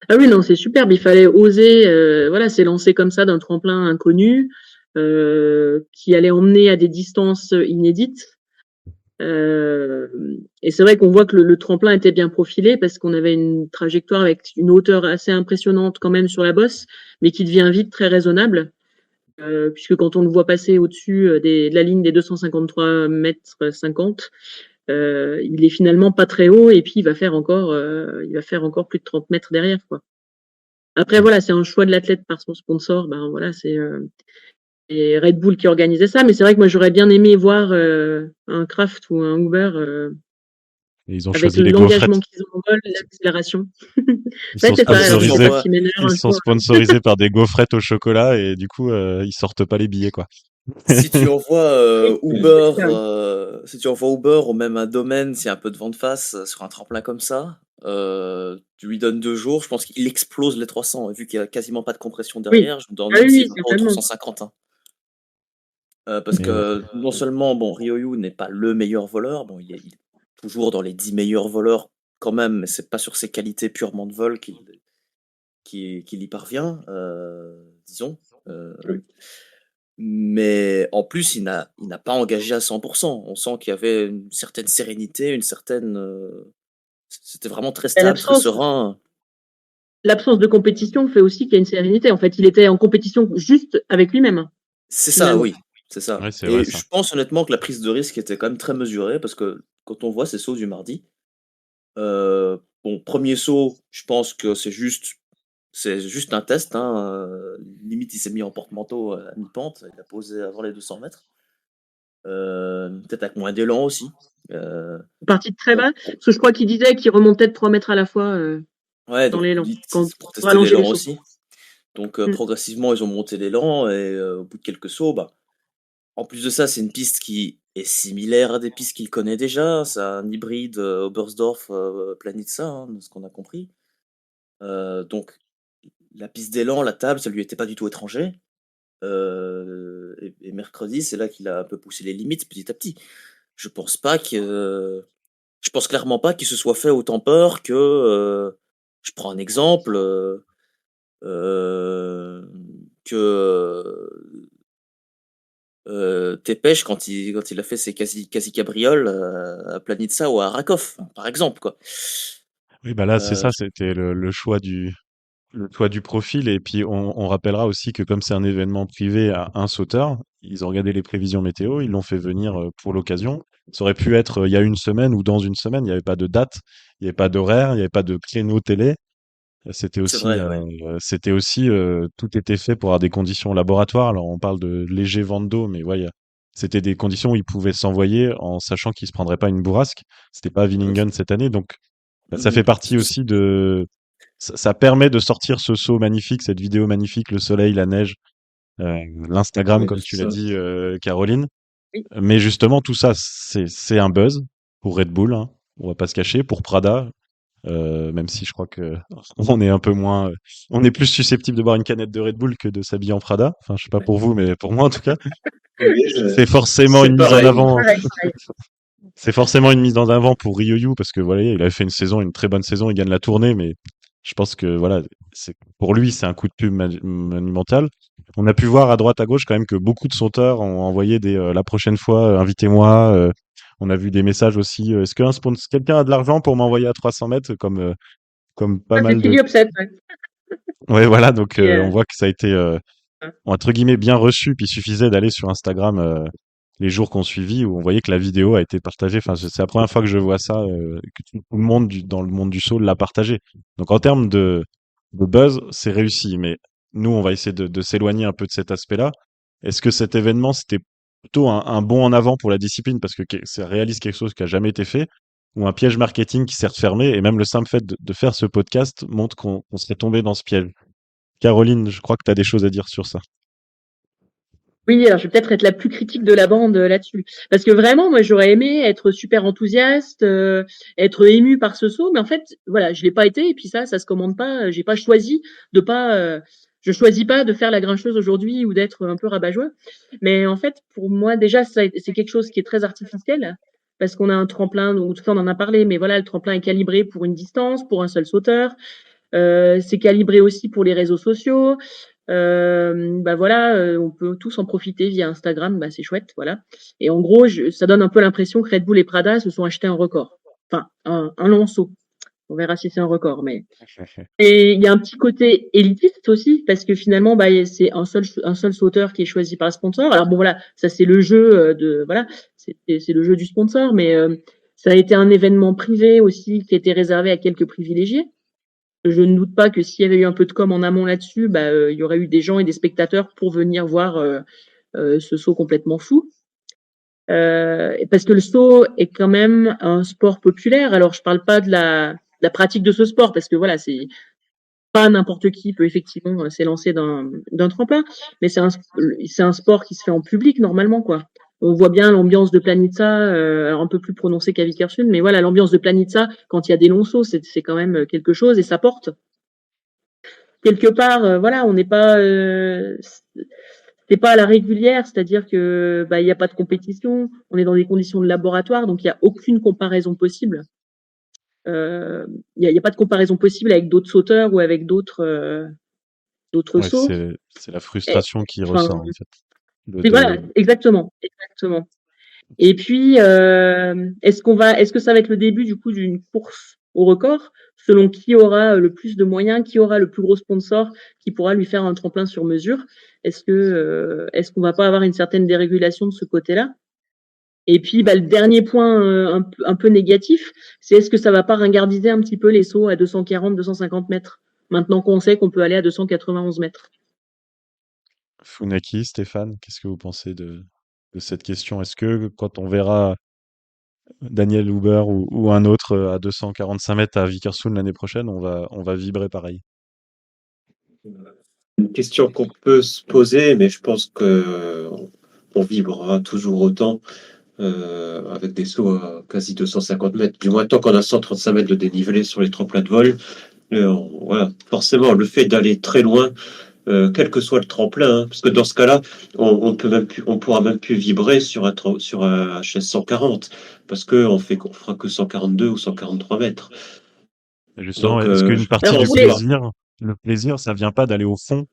Ah oui, non, c'est superbe. Il fallait oser, voilà, s'élancer comme ça d'un tremplin inconnu, qui allait emmener à des distances inédites. Et c'est vrai qu'on voit que le tremplin était bien profilé parce qu'on avait une trajectoire avec une hauteur assez impressionnante quand même sur la bosse, mais qui devient vite très raisonnable, puisque quand on le voit passer au-dessus de la ligne des 253 mètres 50, il est finalement pas très haut et puis il va faire encore plus de 30 mètres derrière, quoi. Après, voilà, c'est un choix de l'athlète par son sponsor. Ben voilà, c'est Red Bull qui organisait ça. Mais c'est vrai que moi, j'aurais bien aimé voir un Kraft ou un Uber Et ils ont avec choisi les gaufrettes. l'engagement qu'ils ont en vol, l'accélération. Ils Ouais, sont c'est ça. Alors, je sais sponsorisés, pas si Meneur ils un sont jour. sponsorisés par des gaufrettes au chocolat et du coup, ils sortent pas les billets, quoi. Si tu envoies C'est ça. Si tu envoies Uber ou même un domaine, s'il y a un peu de vent de face sur un tremplin comme ça, tu lui donnes 2 jours, je pense qu'il explose les 300. Et vu qu'il n'y a quasiment pas de compression Oui. derrière, je me demande Ah même oui, s'il oui, va pas au certainement. 350. Hein. Parce Et que non seulement, bon, Ryoyu n'est pas le meilleur voleur, bon, il est toujours dans les 10 meilleurs voleurs quand même, mais c'est pas sur ses qualités purement de vol qu'il y parvient, disons. Euh, Oui. Mais en plus, il n'a pas engagé à 100%. On sent qu'il y avait une certaine sérénité, une certaine. C'était vraiment très Et stable, très serein. l'absence de compétition fait aussi qu'il y a une sérénité. En fait, il était en compétition juste avec lui-même, C'est ça, finalement. oui, c'est ça. ouais, c'est vrai Et ça. je pense honnêtement que la prise de risque était quand même très mesurée parce que quand on voit ces sauts du mardi, bon, premier saut, je pense que c'est juste un test. Hein, limite, il s'est mis en porte-manteau à mi-pente, il a posé avant les 200 mètres. Peut-être avec moins d'élan aussi. Parti de très Donc, bas. Parce que je crois qu'il disait qu'il remontait de 3 mètres à la fois ouais, dans donc l'élan, c'est pour pour tester allonger l'élan les sauts. aussi. Donc Mm. progressivement, ils ont monté l'élan et au bout de quelques sauts, bah, en plus de ça, c'est une piste qui est similaire à des pistes qu'il connaît déjà. C'est un hybride Oberstdorf Planitza, hein, de ce qu'on a compris. Donc la piste d'élan, la table, ça lui était pas du tout étranger. Et mercredi, c'est là qu'il a un peu poussé les limites petit à petit. Je pense pas que, je pense clairement pas qu'il se soit fait autant peur que. Je prends un exemple. que Tepes quand il a fait ses quasi cabrioles à Planitza ou à Rakov, par exemple, quoi. Oui, bah là, c'est Euh, ça, c'était le choix du profil. Et puis, on rappellera aussi que comme c'est un événement privé à un sauteur, ils ont regardé les prévisions météo, ils l'ont fait venir pour l'occasion. Ça aurait pu être il y a une semaine ou dans une semaine, il n'y avait pas de date, il n'y avait pas d'horaire, il n'y avait pas de créneau télé. c'est vrai, ouais. C'était aussi, tout était fait pour avoir des conditions laboratoires. Alors, on parle de léger vent d'eau, mais ouais, c'était des conditions où ils pouvaient s'envoyer en sachant qu'ils se prendraient pas une bourrasque. C'était pas à Willingen cette année, donc bah, ça fait partie aussi ça permet de sortir ce saut magnifique, cette vidéo magnifique, le soleil, la neige, l'Instagram, Oui, comme tu c'est l'as ça. dit, Caroline. Oui. Mais justement, tout ça, c'est un buzz pour Red Bull, hein, on va pas se cacher, pour Prada, même si je crois que on est un peu moins, on est plus susceptible de boire une canette de Red Bull que de s'habiller en Prada. Enfin, je sais pas pour vous, mais pour moi en tout cas, Oui, c'est forcément c'est une mise en pareil. avant. Pareil, pareil. C'est forcément une mise en avant pour Ryoyu parce que voilà, il avait fait une saison, une très bonne saison, il gagne la tournée, mais je pense que voilà, pour lui, c'est un coup de pub monumental. On a pu voir à droite à gauche quand même que beaucoup de sauteurs ont envoyé la prochaine fois, invitez-moi. On a vu des messages aussi. Est-ce quelqu'un a de l'argent pour m'envoyer à 300 mètres comme pas Ah, c'est mal de. Philly Upset, ouais. Ouais, voilà, donc Et, on voit que ça a été entre guillemets bien reçu, puis il suffisait d'aller sur Instagram les jours qu'on suivit où on voyait que la vidéo a été partagée. Enfin, c'est la première fois que je vois ça, que tout le monde dans le monde du saut l'a partagé. Donc en termes de buzz, c'est réussi. Mais nous, on va essayer de s'éloigner un peu de cet aspect-là. Est-ce que cet événement, c'était plutôt un bond en avant pour la discipline parce que ça réalise quelque chose qui a jamais été fait, ou un piège marketing qui s'est refermé, et même le simple fait de faire ce podcast montre qu'on serait tombé dans ce piège. Caroline, je crois que tu as des choses à dire sur ça. oui, alors je vais peut-être être la plus critique de la bande là-dessus. Parce que vraiment, moi, j'aurais aimé être super enthousiaste, être ému par ce saut, mais en fait, voilà, je l'ai pas été, et puis ça se commande pas. J'ai pas choisi de pas, je choisis pas de faire la grincheuse aujourd'hui ou d'être un peu rabat-joie. Mais en fait, pour moi, déjà, c'est quelque chose qui est très artificiel, parce qu'on a un tremplin, donc tout ça, on en a parlé, mais voilà, le tremplin est calibré pour une distance, pour un seul sauteur. C'est calibré aussi pour les réseaux sociaux. Bah voilà, on peut tous en profiter via Instagram, bah c'est chouette, voilà. Et en gros, ça donne un peu l'impression que Red Bull et Prada se sont achetés un record, enfin un long saut. On verra si c'est un record, mais et il y a un petit côté élitiste aussi parce que finalement, bah c'est un seul sauteur qui est choisi par le sponsor. Alors bon voilà, ça c'est le jeu de voilà, c'est le jeu du sponsor, mais ça a été un événement privé aussi qui était réservé à quelques privilégiés. Je ne doute pas que s'il y avait eu un peu de com en amont là-dessus, bah, il y aurait eu des gens et des spectateurs pour venir voir ce saut complètement fou. Parce que le saut est quand même un sport populaire. Alors, je parle pas de la pratique de ce sport, parce que voilà, c'est pas n'importe qui peut effectivement s'élancer d'un tremplin, mais c'est un sport qui se fait en public normalement, quoi. On voit bien l'ambiance de Planitza, alors un peu plus prononcée qu'à Vikersund, mais voilà, l'ambiance de Planitza, quand il y a des longs sauts, c'est quand même quelque chose et ça porte. Quelque part, voilà, on n'est pas, c'est pas à la régulière, c'est-à-dire que bah il y a pas de compétition, on est dans des conditions de laboratoire, donc il y a aucune comparaison possible. Il y a pas de comparaison possible avec d'autres sauteurs ou avec d'autres Ouais, sauts. c'est la Et, frustration qui enfin, ressort en fait. oui, voilà, exactement, exactement. Et puis, est-ce que ça va être le début du coup d'une course au record, selon qui aura le plus de moyens, qui aura le plus gros sponsor, qui pourra lui faire un tremplin sur mesure? Est-ce qu'on va pas avoir une certaine dérégulation de ce côté-là? Et puis, bah, le dernier point un peu négatif, c'est est-ce que ça va pas ringardiser un petit peu les sauts à 240, 250 mètres, maintenant qu'on sait qu'on peut aller à 291 mètres? Funaki, Stéphane, qu'est-ce que vous pensez de cette question? Est-ce que quand on verra Daniel Huber ou un autre à 245 mètres à Vikersund l'année prochaine, on va vibrer pareil? Une question qu'on peut se poser, mais je pense que on vibrera toujours autant avec des sauts à quasi 250 mètres. Du moins, tant qu'on a 135 mètres de dénivelé sur les tremplins de vol, voilà, forcément, le fait d'aller très loin, quel que soit le tremplin, hein, parce que dans ce cas-là, on pourra même plus vibrer sur un HS 140, parce qu'on fera que 142 ou 143 mètres. Et justement, Donc, est-ce qu'une partie Alors, du je pense pas. plaisir le plaisir, ça vient pas d'aller au fond.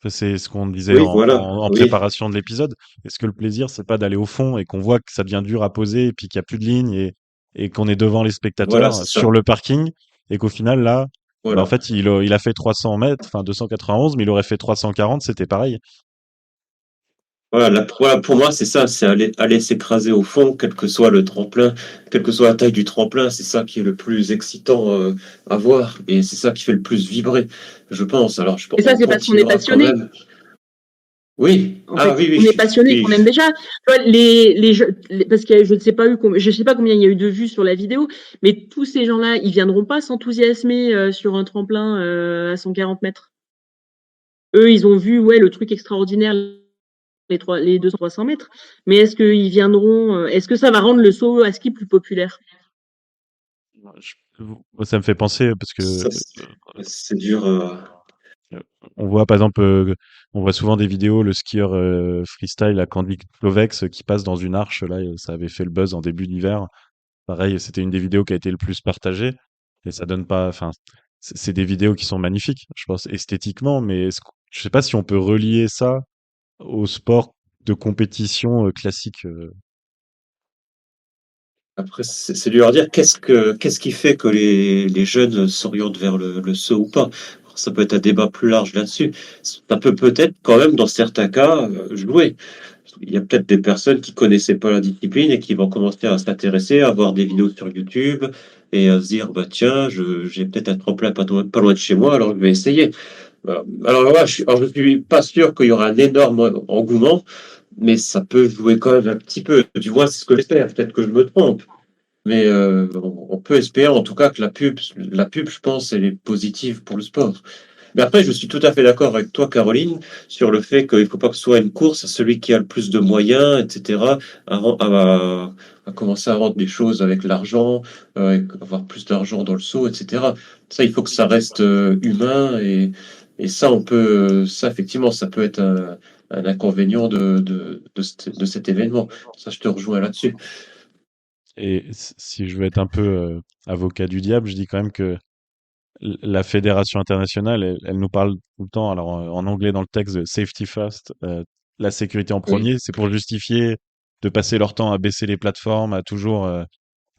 Enfin, c'est ce qu'on disait Oui, voilà, en oui, préparation de l'épisode. Est-ce que le plaisir, c'est pas d'aller au fond et qu'on voit que ça devient dur à poser et puis qu'il y a plus de lignes et qu'on est devant les voilà, spectateurs c'est ça. sur le parking et qu'au final, là, bah, en Voilà. fait, il a fait 300 mètres, enfin 291, mais il aurait fait 340, c'était pareil. Voilà, voilà, pour moi, c'est ça, c'est aller s'écraser au fond, quel que soit le tremplin, quelle que soit la taille du tremplin, c'est ça qui est le plus excitant à voir, et c'est ça qui fait le plus vibrer, je pense. Alors, Et ça, on c'est parce qu'on est continuera quand passionné. même. Oui, En ah fait, oui, on est oui, passionné, qu'on oui, aime déjà. Tu vois, parce que je ne sais pas je sais pas combien il y a eu de vues sur la vidéo, mais tous ces gens-là, ils viendront pas s'enthousiasmer sur un tremplin à 140 mètres. Eux, ils ont vu, ouais, le truc extraordinaire, les 200-300 mètres. Mais est-ce qu'ils viendront, est-ce que ça va rendre le saut à ski plus populaire? Ça me fait penser parce que ça, c'est dur. euh, on voit par exemple, on voit souvent des vidéos, le skieur freestyle à Candy Clovex qui passe dans une arche. Là, ça avait fait le buzz en début d'hiver. Pareil, c'était une des vidéos qui a été le plus partagée et ça donne pas. Enfin, c'est des vidéos qui sont magnifiques, je pense esthétiquement, mais je sais pas si on peut relier ça au sport de compétition classique. Après, c'est dur à dire. Qu'est-ce qui fait que les jeunes s'orientent vers le saut ou pas? Ça peut être un débat plus large là-dessus. Ça peut peut-être quand même, dans certains cas, jouer. Il y a peut-être des personnes qui connaissaient pas la discipline et qui vont commencer à s'intéresser, à voir des vidéos sur YouTube et à se dire, bah tiens, j'ai peut-être un tremplin pas loin de chez moi, alors je vais essayer. Voilà. Alors, je suis pas sûr qu'il y aura un énorme engouement, mais ça peut jouer quand même un petit peu. Du moins, c'est ce que j'espère. Peut-être que je me trompe. Mais on peut espérer en tout cas que la pub, je pense, elle est positive pour le sport. Mais après, je suis tout à fait d'accord avec toi, Caroline, sur le fait qu'il ne faut pas que ce soit une course à celui qui a le plus de moyens, etc., à commencer à vendre des choses avec l'argent, avoir plus d'argent dans le seau, etc. Ça, il faut que ça reste humain et ça, ça, effectivement, ça peut être un inconvénient de cet événement. Ça, je te rejoins là-dessus. Et si je veux être un peu avocat du diable, je dis quand même que la fédération internationale, elle nous parle tout le temps, alors en anglais dans le texte, de safety first, la sécurité en Oui. premier, c'est pour justifier de passer leur temps à baisser les plateformes, à toujours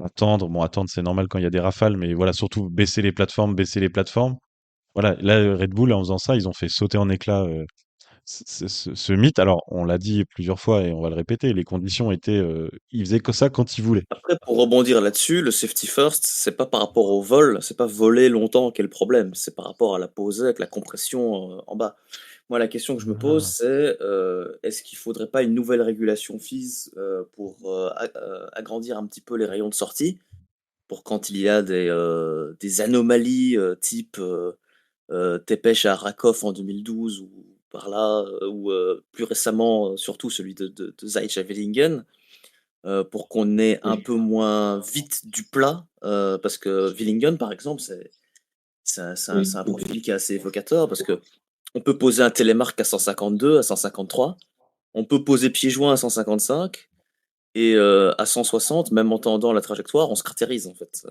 attendre. Bon, attendre, c'est normal quand il y a des rafales, mais voilà, surtout baisser les plateformes, baisser les plateformes. Voilà, là, Red Bull, en faisant ça, ils ont fait sauter en éclats ce mythe. Alors, on l'a dit plusieurs fois et on va le répéter, les conditions étaient, ils faisaient que ça quand ils voulaient. Après, pour rebondir là-dessus, le safety first, c'est pas par rapport au vol, c'est pas voler longtemps qui est le problème, c'est par rapport à la posée avec la compression en bas. Moi, la question que je me pose, Ah. c'est est-ce qu'il faudrait pas une nouvelle régulation FIS pour agrandir un petit peu les rayons de sortie pour quand il y a des anomalies type Tepesh à Rakov en 2012 ou par là, ou plus récemment, surtout celui de Zajc à Villingen, pour qu'on ait un Oui. peu moins vite du plat, parce que Villingen, par exemple, c'est Oui. un profil qui est assez évocateur, parce que on peut poser un télémarque à 152, à 153, on peut poser pied joint à 155, et à 160, même en tendant la trajectoire, on se caractérise en fait.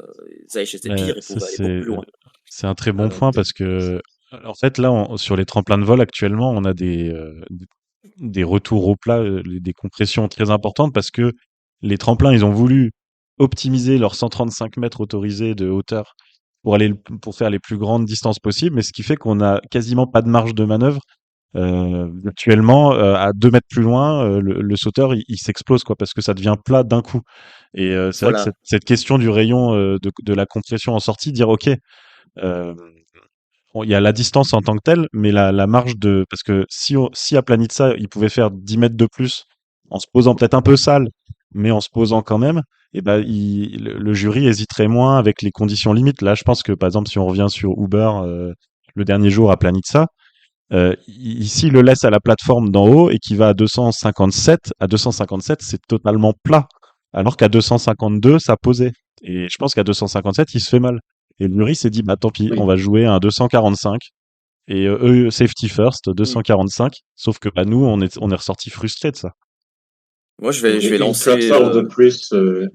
Zayech était Ouais, pire, il pouvait aller beaucoup plus loin. c'est un très bon Euh, point parce que, en fait, là, sur les tremplins de vol actuellement, on a des retours au plat, des compressions très importantes parce que les tremplins, ils ont voulu optimiser leurs 135 mètres autorisés de hauteur pour faire les plus grandes distances possibles, mais ce qui fait qu'on a quasiment pas de marge de manœuvre. Actuellement, à 2 mètres plus loin, le sauteur, il s'explose quoi, parce que ça devient plat d'un coup. Et c'est vrai que voilà, cette question du rayon de la compression en sortie, dire ok, euh, il y a la distance en tant que telle, mais la marge de parce que si à Planitza, il pouvait faire 10 mètres de plus en se posant peut-être un peu sale, mais en se posant quand même, et ben le jury hésiterait moins avec les conditions limites. Là, je pense que par exemple, si on revient sur Uber le dernier jour à Planitza, ici, il le laisse à la plateforme d'en haut et qui va à 257. À 257, c'est totalement plat. Alors qu'à 252, ça posait. Et je pense qu'à 257, il se fait mal. Et le jury s'est dit, bah tant pis, on Oui. va jouer à un 245. Et eux, safety first, Mm. 245. Sauf que bah, nous, on est ressorti frustrés de ça. Moi je vais Et une lancer. plateforme de plus, je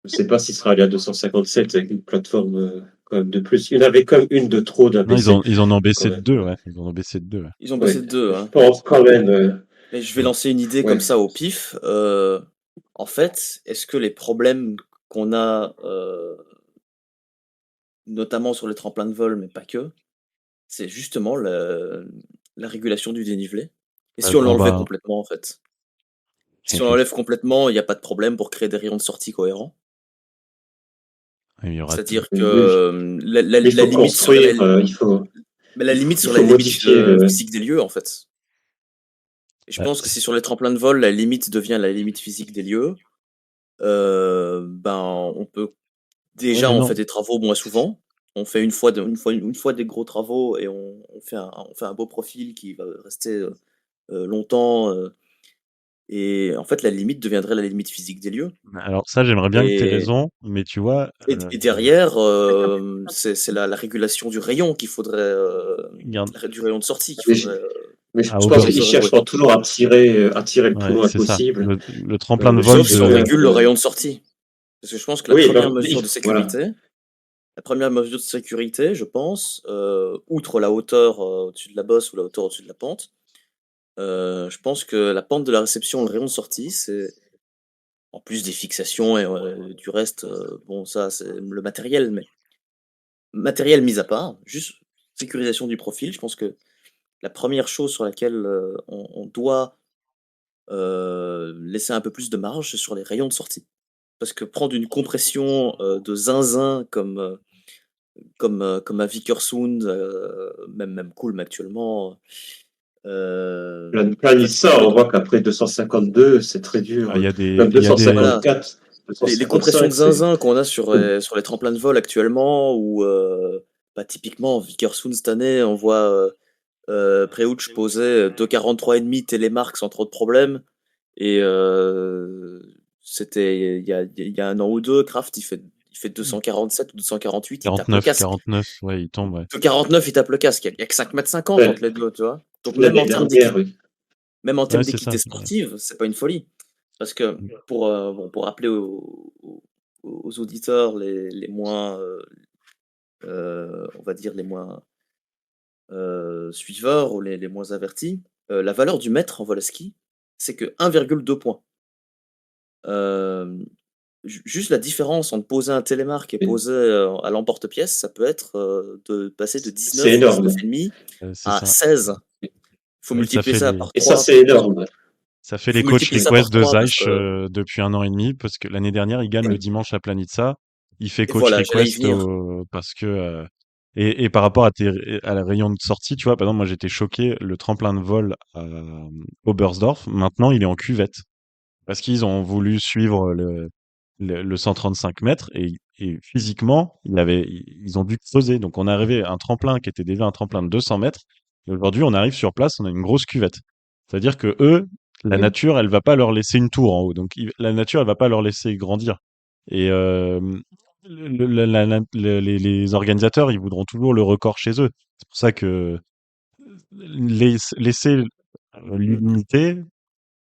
ne sais pas s'il sera allé à 257 avec une plateforme quand même de plus. Il y en avait comme une de trop d'un Non, PC. ils en ont baissé quand de même. 2, ouais. Ils en ont baissé de 2, ouais. Ils ont baissé Ouais. de 2. Je Hein. pense quand même. Mais je vais Ouais. lancer une idée Ouais. comme ça au pif. En fait, est-ce que les problèmes qu'on a, notamment sur les tremplins de vol, mais pas que, c'est justement la régulation du dénivelé? Et si on On l'enlevait va. complètement, en fait? Si on l'enlève complètement, il n'y a pas de problème pour créer des rayons de sortie cohérents. Il y aura. C'est-à-dire Oui. que la Il faut limite sur la, construire, mais la limite il sur faut la limite modifier le. physique des lieux, en fait. Et je Bah, pense que si sur les tremplins de vol, la limite devient la limite physique des lieux, ben, on peut ouais, déjà, mais on non. fait des travaux moins souvent. On fait une fois des gros travaux et on fait un beau profil qui va rester longtemps. Et en fait, la limite deviendrait la limite physique des lieux. Alors ça, j'aimerais bien que tu aies Et, raison, mais tu vois, et derrière, c'est la régulation du rayon qu'il faudrait, regarde, du rayon de sortie qu'il Mais faudrait, mais je à pense qu'il qu'ils faudrait jouer. cherchent toujours à tirer le plus ouais, loin c'est ça. possible. Le tremplin de vol Sauf si on de. régule le rayon de sortie. Parce que je pense que la Oui, première ben, mesure de voilà. sécurité, je pense, outre la hauteur au-dessus de la bosse ou la hauteur au-dessus de la pente, je pense que la pente de la réception, le rayon de sortie, c'est en plus des fixations et du reste, bon ça c'est le matériel, mais matériel mis à part, juste sécurisation du profil. Je pense que la première chose sur laquelle on doit laisser un peu plus de marge, c'est sur les rayons de sortie. Parce que prendre une compression de zinzin comme à Vickersund, même Kulm actuellement, Plein en fait, ça, on voit qu'après 252, c'est très dur. Il y a Même des. voilà, 254, les compressions de 255, c'est. zinzin qu'on a sur les tremplins de vol actuellement, ou bah, typiquement Vickersund cette année, on voit Preuch poser 2,43,5 télémarque sans trop de problèmes. Et c'était il y a un an ou deux, Kraft il fait 247 ou 248, il tape le 49, casque. 49, ouais, il tombe, ouais. 2,49, il tape le casque. Il y a que 5,50 m Ouais, entre les deux, tu vois. Donc l'année dernière, oui. même en termes Ouais, c'est ça. d'équité sportive, c'est pas une folie. Parce que pour rappeler aux auditeurs les moins, on va dire les moins suiveurs ou les moins avertis, la valeur du mètre en vol à ski, c'est que 1,2 points. Juste la différence entre poser un télémarque et Et poser à l'emporte-pièce, ça peut être de passer de c'est 19 ou énorme. 19,5 C'est à ça. 16. Il faut Oui, ça multiplier fait ça les. par Et ça, 3. c'est énorme. Ça fait Il les faut coach multiplier ça par request de 3 parce Zeich que. depuis 1 an et demi, parce que l'année dernière, il gagne le dimanche à Planitza. Il fait Et coach voilà, j'allais y request venir. parce que. Et par rapport à la rayon de sortie, tu vois, par exemple, moi j'étais choqué, le tremplin de vol à Oberstdorf, maintenant il est en cuvette. Parce qu'ils ont voulu suivre le 135 mètres et physiquement, ils ont dû creuser. Donc on est arrivé à un tremplin qui était déjà un tremplin de 200 mètres. Et aujourd'hui, on arrive sur place, on a une grosse cuvette. C'est-à-dire que eux, la Oui. nature, elle va pas leur laisser une tour en haut. Donc la nature, elle va pas leur laisser grandir. Et les organisateurs, ils voudront toujours le record chez eux. C'est pour ça que laisser l'unité,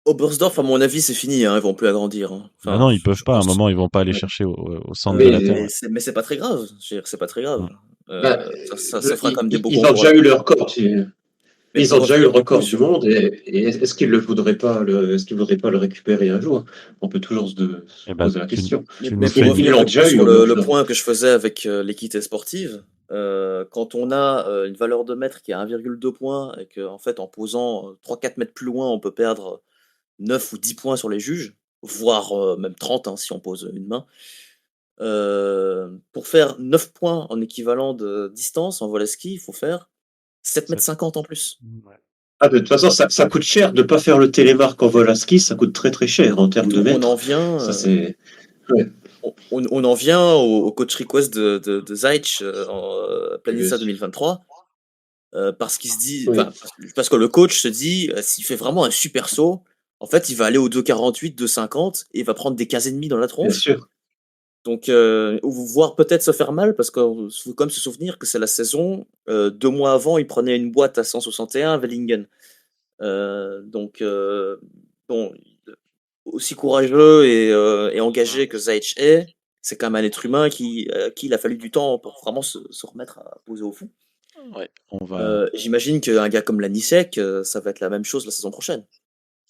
Oberstdorf, à mon avis, c'est fini, hein, ils vont plus agrandir. Hein. bah Enfin, non, ils peuvent je pas. À un pense. moment, ils vont pas aller Ouais. chercher au centre de la Mais Terre. Mais c'est pas très grave. Je veux dire, c'est pas très grave. Mm. bah, Ça fera comme des beaux ils ont concours. déjà eu leur record. Mais Ils pour ont déjà eu le revenir du coup record du sur. monde et est-ce qu'ils ne voudraient pas est-ce qu'ils voudraient pas le récupérer un jour? On peut toujours se Eh ben, poser la question. Mais, tu nous mais fais pour Ils une. revenir l'ont du coup déjà eu, sur le Oberstdorf. point que je faisais avec l'équité sportive, quand on a une valeur de mètre qui est 1,2 points et qu'en fait en posant 3-4 mètres plus loin, on peut perdre 9 ou 10 points sur les juges, voire même 30 hein, si on pose une main. Pour faire 9 points en équivalent de distance en vol à ski, il faut faire 7,50 m en plus. Ouais. Ah, de toute façon, ça coûte cher de ne pas faire le télémarque en vol à ski, ça coûte très très cher en Et termes de donc on en mètres. vient, Ça, c'est. Ouais, on en vient au coach request de Zeich en Planitza je- 2023. Parce qu'il se dit, oui, enfin, parce que le coach se dit, s'il fait vraiment un super saut, en fait, il va aller au 2,48, 2,50 et il va prendre des cases et demie dans la bien tronche. sûr. Donc, voire peut-être se faire mal, parce qu'il faut quand même se souvenir que c'est la saison. 2 mois avant, il prenait une boîte à 161 à Vellingen. Donc, bon, aussi courageux et engagé que Zaïch est, c'est quand même un être humain qui il a fallu du temps pour vraiment se remettre à poser au fond. Ouais, on va, J'imagine qu'un gars comme Lanisek, ça va être la même chose la saison prochaine.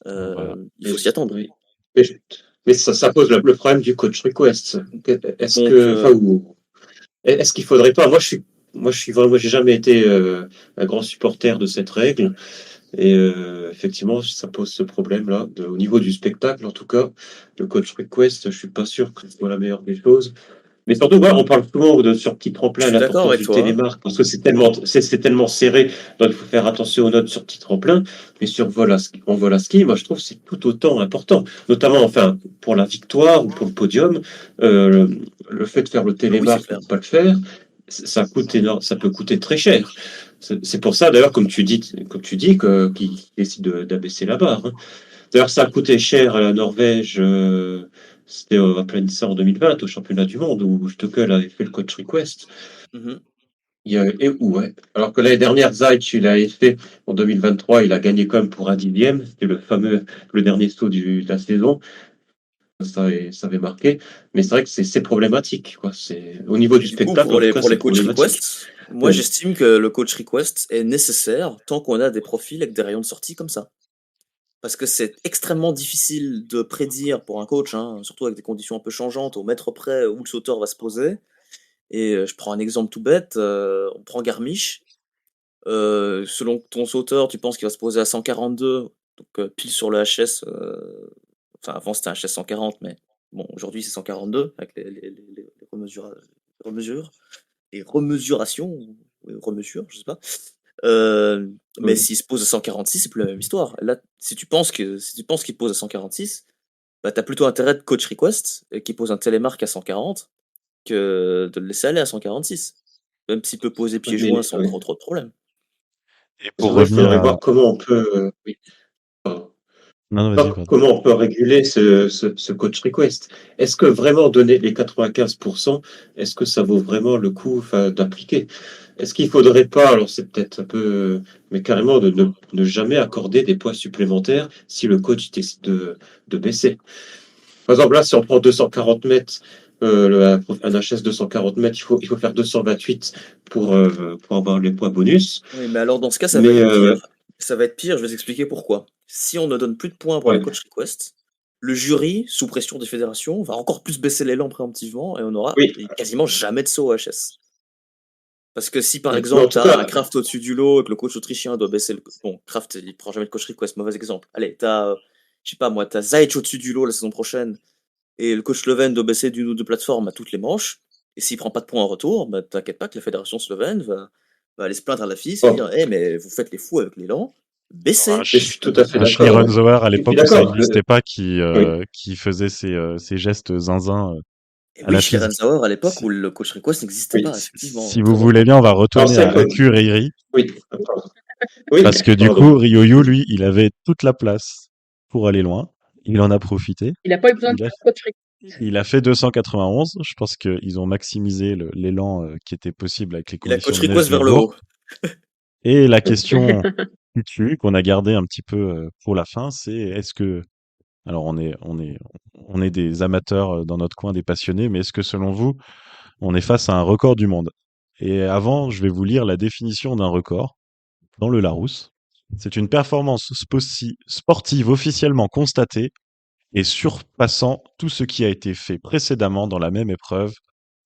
on va. Il faut s'y attendre. Oui. Mais, mais ça pose le problème du coach request. Est-ce Donc, que, est-ce qu'il faudrait pas? Moi, j'ai jamais été un grand supporter de cette règle. Et effectivement, ça pose ce problème-là. Au niveau du spectacle, en tout cas, le coach request, je suis pas sûr que ce soit la meilleure des choses. Mais surtout, voilà, on parle souvent sur petit je tremplin, suis d'accord l'importance avec du toi. télémarque, parce que c'est tellement serré, donc il faut faire attention aux notes sur petit tremplin. Mais en voilà ski, moi je trouve que c'est tout autant important, notamment, enfin, pour la victoire ou pour le podium, euh, le fait de faire le Oui, c'est télémarque ou clair. de pas le faire, ça coûte énorme, ça peut coûter très cher. C'est pour ça, d'ailleurs, comme tu dis, qu'ils décident d'abaisser la barre, hein. D'ailleurs, ça a coûté cher à la Norvège. C'était à Planissa en 2020, au championnat du monde, où Stokel avait fait le coach request. Mhm. Ouais. Alors que l'année dernière, Zaitch, il avait fait en 2023, il a gagné quand même pour un dixième. C'était le dernier saut de la saison. Ça avait marqué. Mais c'est vrai que c'est problématique, quoi. Au niveau du Et du coup, spectacle, en tout cas, pour c'est les coach problématique. requests, moi Oui. j'estime que le coach request est nécessaire tant qu'on a des profils avec des rayons de sortie comme ça. Parce que c'est extrêmement difficile de prédire pour un coach, hein, surtout avec des conditions un peu changeantes, au mètre près où le sauteur va se poser. Et je prends un exemple tout bête, on prend Garmisch. Selon ton sauteur, tu penses qu'il va se poser à 142, donc pile sur le HS. Enfin, avant c'était un HS 140, mais bon, aujourd'hui c'est 142 avec les remesures et remesurations, ou remesures, je sais pas. Mais Oui. s'il se pose à 146, c'est plus la même histoire. Là, si tu penses qu'il pose à 146, bah, t'as plutôt intérêt de coach request qui pose un télémarque à 140 que de le laisser aller à 146. Même s'il peut poser pieds joints sans Oui. trop de problèmes. Et C'est pour vrai, il revenir faudrait à. voir comment on peut. Oui. Pardon. Non, non, vas-y, pardon. Comment on peut réguler ce coach request? Est-ce que vraiment donner les 95%, est-ce que ça vaut vraiment le coup, enfin, d'appliquer? Est-ce qu'il faudrait pas, alors c'est peut-être un peu, mais carrément de ne jamais accorder des points supplémentaires si le coach décide de baisser? Par exemple, là, si on prend 240 mètres, un HS 240 mètres, il faut faire 228 pour avoir les points bonus. Oui, mais alors dans ce cas, ça va Mais être pire. Ça va être pire, je vais t'expliquer pourquoi. Si on ne donne plus de points pour les ouais, coach requests, le jury, sous pression des fédérations, va encore plus baisser l'élan préemptivement et on aura oui, quasiment jamais de saut au HS. Parce que si par oui. Mais en exemple, tu tout as un cas, Kraft au-dessus du lot et que le coach autrichien doit baisser le. Bon, Kraft, il prend jamais de coach request, mauvais exemple. Allez, je sais pas moi, t'as Zaitch au-dessus du lot la saison prochaine et le coach slovène doit baisser d'une ou deux plateformes à toutes les manches. Et s'il prend pas de points en retour, bah, t'inquiète pas que la fédération slovène va aller se plaindre à la FIS et bon, dire Eh, mais vous faites les fous avec l'élan, Alors, baissez. je suis tout à fait Un d'accord. Schnieren Zohar à Je suis l'époque où ça d'accord. n'existait pas Oui. qui faisait ses gestes zinzin Et à la oui, FIS. Schlerenauer à l'époque Si, où le coach request n'existait Oui. pas, effectivement, si vous très bon voulez point. bien, on va Alors, retourner c'est à comme. Kureiri. Oui. Oui, Parce que du pardon. coup, Ryoyu, lui, il avait toute la place pour aller loin. Il en a profité. Il n'a pas eu besoin de Il a, faire coach il a fait 291. Je pense qu'ils ont maximisé l'élan qui était possible avec les Il a conditions coach de neige request de vers le jour. haut. Et la question qui tue, qu'on a gardée un petit peu pour la fin, c'est est-ce que, alors on est des amateurs dans notre coin, des passionnés, mais est-ce que selon vous, on est face à un record du monde? Et avant, je vais vous lire la définition d'un record dans le Larousse. C'est une performance sportive officiellement constatée et surpassant tout ce qui a été fait précédemment dans la même épreuve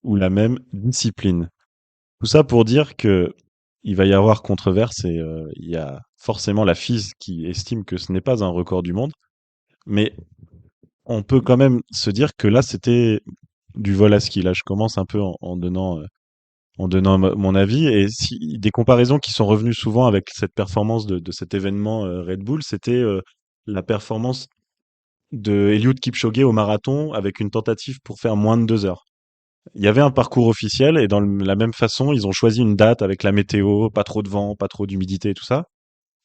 ou la même discipline. Tout ça pour dire que il va y avoir controverse et il y a forcément la FIS qui estime que ce n'est pas un record du monde, mais on peut quand même se dire que là c'était du vol à ski. Là, je commence un peu en donnant mon avis et des comparaisons qui sont revenues souvent avec cette performance de cet événement Red Bull, c'était la performance de Eliud Kipchoge au marathon avec une tentative pour faire moins de 2 heures. Il y avait un parcours officiel et dans la même façon, ils ont choisi une date avec la météo, pas trop de vent, pas trop d'humidité et tout ça.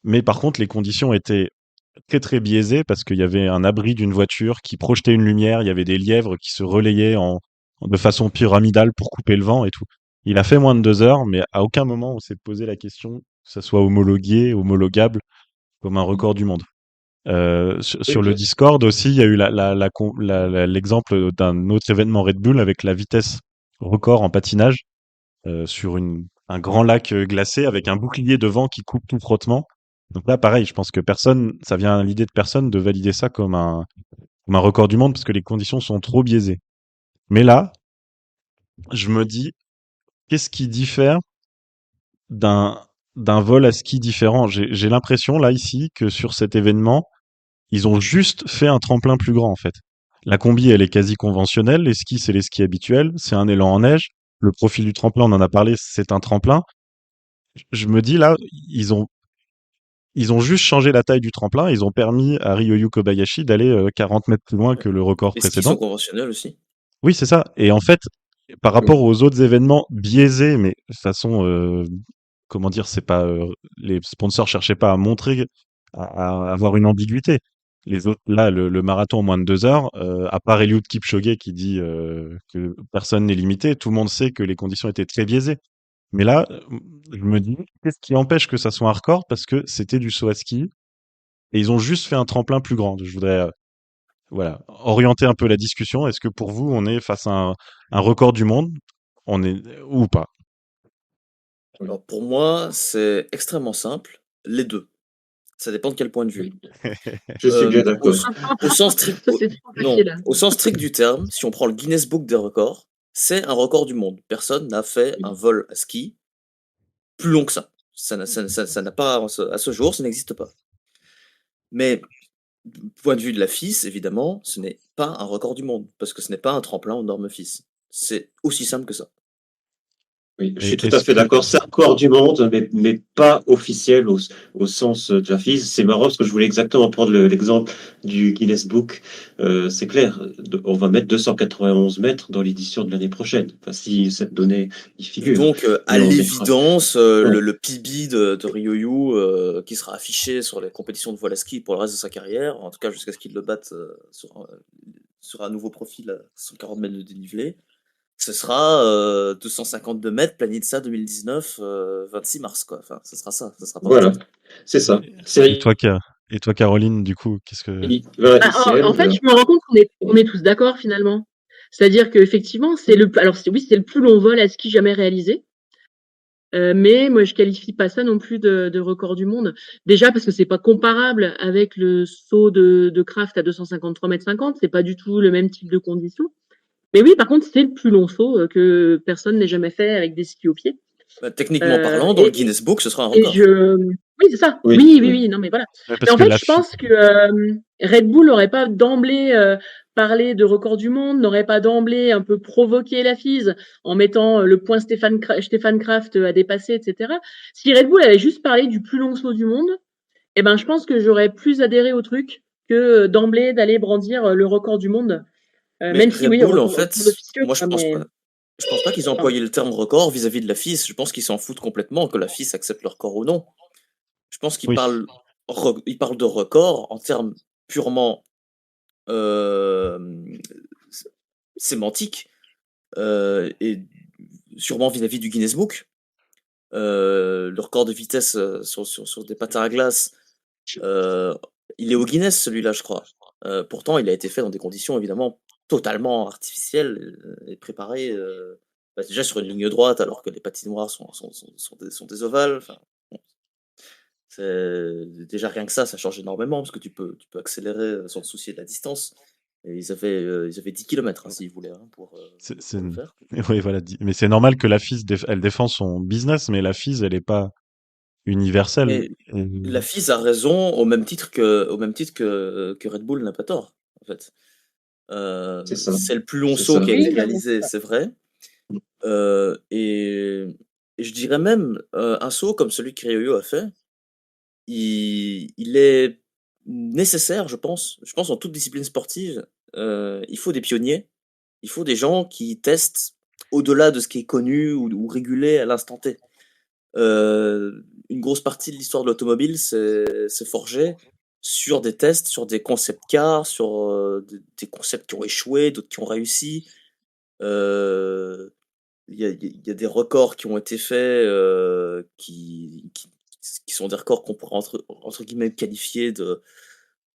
Mais par contre, les conditions étaient très très biaisées parce qu'il y avait un abri d'une voiture qui projetait une lumière, il y avait des lièvres qui se relayaient de façon pyramidale pour couper le vent et tout. Il a fait moins de 2 heures, mais à aucun moment on s'est posé la question que ça soit homologable comme un record du monde. Sur le Discord aussi, il y a eu l'exemple d'un autre événement Red Bull avec la vitesse record en patinage sur un grand lac glacé avec un bouclier devant qui coupe tout frottement. Donc là, pareil, je pense que ça vient à l'idée de personne de valider ça comme un record du monde parce que les conditions sont trop biaisées. Mais là, je me dis, qu'est-ce qui diffère d'un d'un vol à ski différent? J'ai l'impression là ici que sur cet événement, ils ont juste fait un tremplin plus grand en fait. La combi, elle est quasi conventionnelle. Les skis, c'est les skis habituels. C'est un élan en neige. Le profil du tremplin, on en a parlé, c'est un tremplin. Je me dis là, ils ont juste changé la taille du tremplin. Ils ont permis à Ryoyu Kobayashi d'aller 40 mètres plus loin que le record Les skis sont précédent. conventionnels aussi. Oui, c'est ça. Et en fait, par rapport aux autres événements biaisés, mais de façon, comment dire, c'est pas les sponsors cherchaient pas à montrer, à avoir une ambiguïté. Les autres, là, le marathon en moins de 2 heures, à part Eliud Kipchoge qui dit que personne n'est limité, tout le monde sait que les conditions étaient très biaisées. Mais là, je me dis, qu'est-ce qui empêche que ça soit un record? Parce que c'était du saut à ski et ils ont juste fait un tremplin plus grand. Je voudrais voilà, orienter un peu la discussion. Est-ce que pour vous, on est face à un record du monde? On est ou pas? Alors pour moi, c'est extrêmement simple, les deux. Ça dépend de quel point de vue. Je suis bien Au, d'accord. au sens strict, Ça, c'est trop non, facile. au sens strict du terme, si on prend le Guinness Book des records, c'est un record du monde. Personne n'a fait un vol à ski plus long que ça. Ça n'a pas, à ce jour, ça n'existe pas. Mais du point de vue de la FIS, évidemment, ce n'est pas un record du monde, parce que ce n'est pas un tremplin aux normes FIS. C'est aussi simple que ça. Oui, je Et suis tout à est-ce fait que d'accord. C'est un record du monde, mais pas officiel au sens de la FIS. C'est marrant parce que je voulais exactement prendre l'exemple du Guinness Book. C'est clair, on va mettre 291 mètres dans l'édition de l'année prochaine. Enfin, si cette donnée y Et figure. donc, à Et on mettra. l'évidence, Ouais. le PB de Ryoyu, qui sera affiché sur les compétitions de voile à ski pour le reste de sa carrière, en tout cas jusqu'à ce qu'il le batte sur un nouveau profil à 140 mètres de dénivelé, ce sera 252 mètres, Planitza 2019, 26 mars, quoi. Enfin, ce sera ça, ce sera pas autre Voilà, chose. c'est ça. et C'est toi, Caroline, du coup, qu'est-ce que Bah, en fait, je me rends compte qu'on est tous d'accord finalement. C'est-à-dire qu'effectivement, oui, c'est le plus long vol à ski jamais réalisé. Mais moi, je qualifie pas ça non plus de record du monde. Déjà parce que c'est pas comparable avec le saut de Kraft à 253 mètres 50. C'est pas du tout le même type de conditions. Mais oui, par contre, c'est le plus long saut que personne n'ait jamais fait avec des skis aux pieds. Bah, techniquement parlant, dans le Guinness Book, ce sera un Et record. oui, c'est ça. Oui, Oui, oui. oui, oui. Non, mais voilà. Ouais, Mais parce en que fait, la je pense que Red Bull n'aurait pas d'emblée parlé de record du monde, n'aurait pas d'emblée un peu provoqué la FIS en mettant le point Stéphane Kraft à dépasser, etc. Si Red Bull avait juste parlé du plus long saut du monde, eh ben, je pense que j'aurais plus adhéré au truc que d'emblée d'aller brandir le record du monde. Mais Même si, Red oui, Bull, en record fait, officieux, moi je quoi, pense mais... pas. Je pense pas qu'ils ont Pardon. employé le terme record vis-à-vis de la FIS. Je pense qu'ils s'en foutent complètement que la FIS accepte le record ou non. Je pense qu'ils oui, ils parlent de record en termes purement euh, sémantiques et sûrement vis-à-vis du Guinness Book. Le record de vitesse sur des patins à glace, il est au Guinness celui-là, je crois. Pourtant, il a été fait dans des conditions évidemment totalement artificielles et préparées déjà sur une ligne droite alors que les patinoires sont des ovales. Enfin, bon, déjà rien que ça change énormément parce que tu peux accélérer sans te soucier de la distance. Et ils avaient 10 km s'ils voulaient pour c'est le faire. oui, voilà, mais c'est normal que la FIS elle défend son business, mais la FIS, elle est pas universelle. Mais la FIS a raison au même titre que Red Bull n'a pas tort, en fait. C'est ça. C'est le plus long C'est saut ça. qui a été Oui, réalisé, c'est vrai. Et je dirais même, un saut comme celui que Ryoyo a fait, il est nécessaire, je pense. Je pense en toute discipline sportive, il faut des pionniers. Il faut des gens qui testent au-delà de ce qui est connu ou régulé à l'instant T. Une grosse partie de l'histoire de l'automobile s'est forgée sur des tests, sur des concept cars, sur des concepts qui ont échoué, d'autres qui ont réussi. Euh, il y a des records qui ont été faits qui sont des records qu'on pourrait entre guillemets qualifier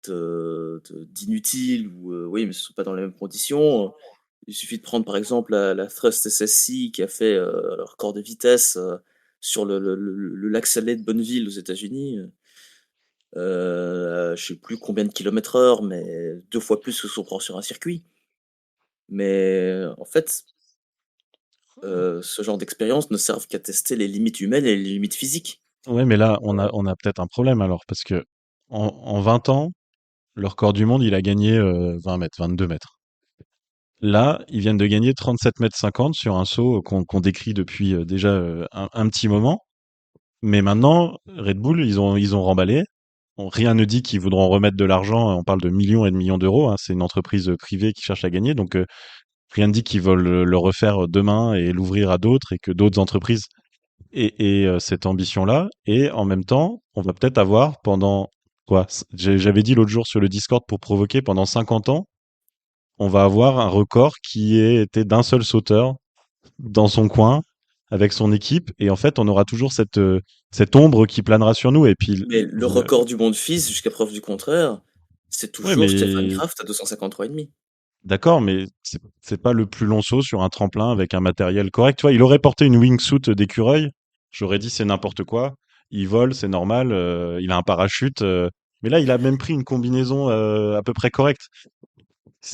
d'inutiles ou oui, mais ce ne sont pas dans les mêmes conditions. Il suffit de prendre par exemple la Thrust SSI qui a fait le record de vitesse sur le lac Salé de Bonneville aux États-Unis. Je ne sais plus combien de kilomètres heure, mais 2 fois plus que ce qu'on prend sur un circuit. Mais en fait, ce genre d'expérience ne servent qu'à tester les limites humaines et les limites physiques. Ouais, mais là, on a peut-être un problème alors, parce que en 20 ans, le record du monde, il a gagné 20 mètres, 22 mètres. Là, ils viennent de gagner 37 mètres 50 sur un saut qu'on décrit depuis déjà un petit moment. Mais maintenant, Red Bull, ils ont remballé. Rien ne dit qu'ils voudront remettre de l'argent. On parle de millions et de millions d'euros, hein. C'est une entreprise privée qui cherche à gagner. Donc, rien ne dit qu'ils veulent le refaire demain et l'ouvrir à d'autres et que d'autres entreprises aient cette ambition-là. Et en même temps, on va peut-être avoir pendant, quoi, j'avais dit l'autre jour sur le Discord pour provoquer, pendant 50 ans, on va avoir un record qui été d'un seul sauteur dans son coin avec son équipe. Et en fait, on aura toujours cette ombre qui planera sur nous. Et puis, Mais le record du monde FIS, jusqu'à preuve du contraire, c'est ouais, toujours Stefan mais Kraft à 253,5. d'accord, mais c'est pas le plus long saut sur un tremplin avec un matériel correct. Tu vois, il aurait porté une wingsuit d'écureuil. J'aurais dit c'est n'importe quoi. Il vole, c'est normal. Il a un parachute. Mais là, il a même pris une combinaison à peu près correcte.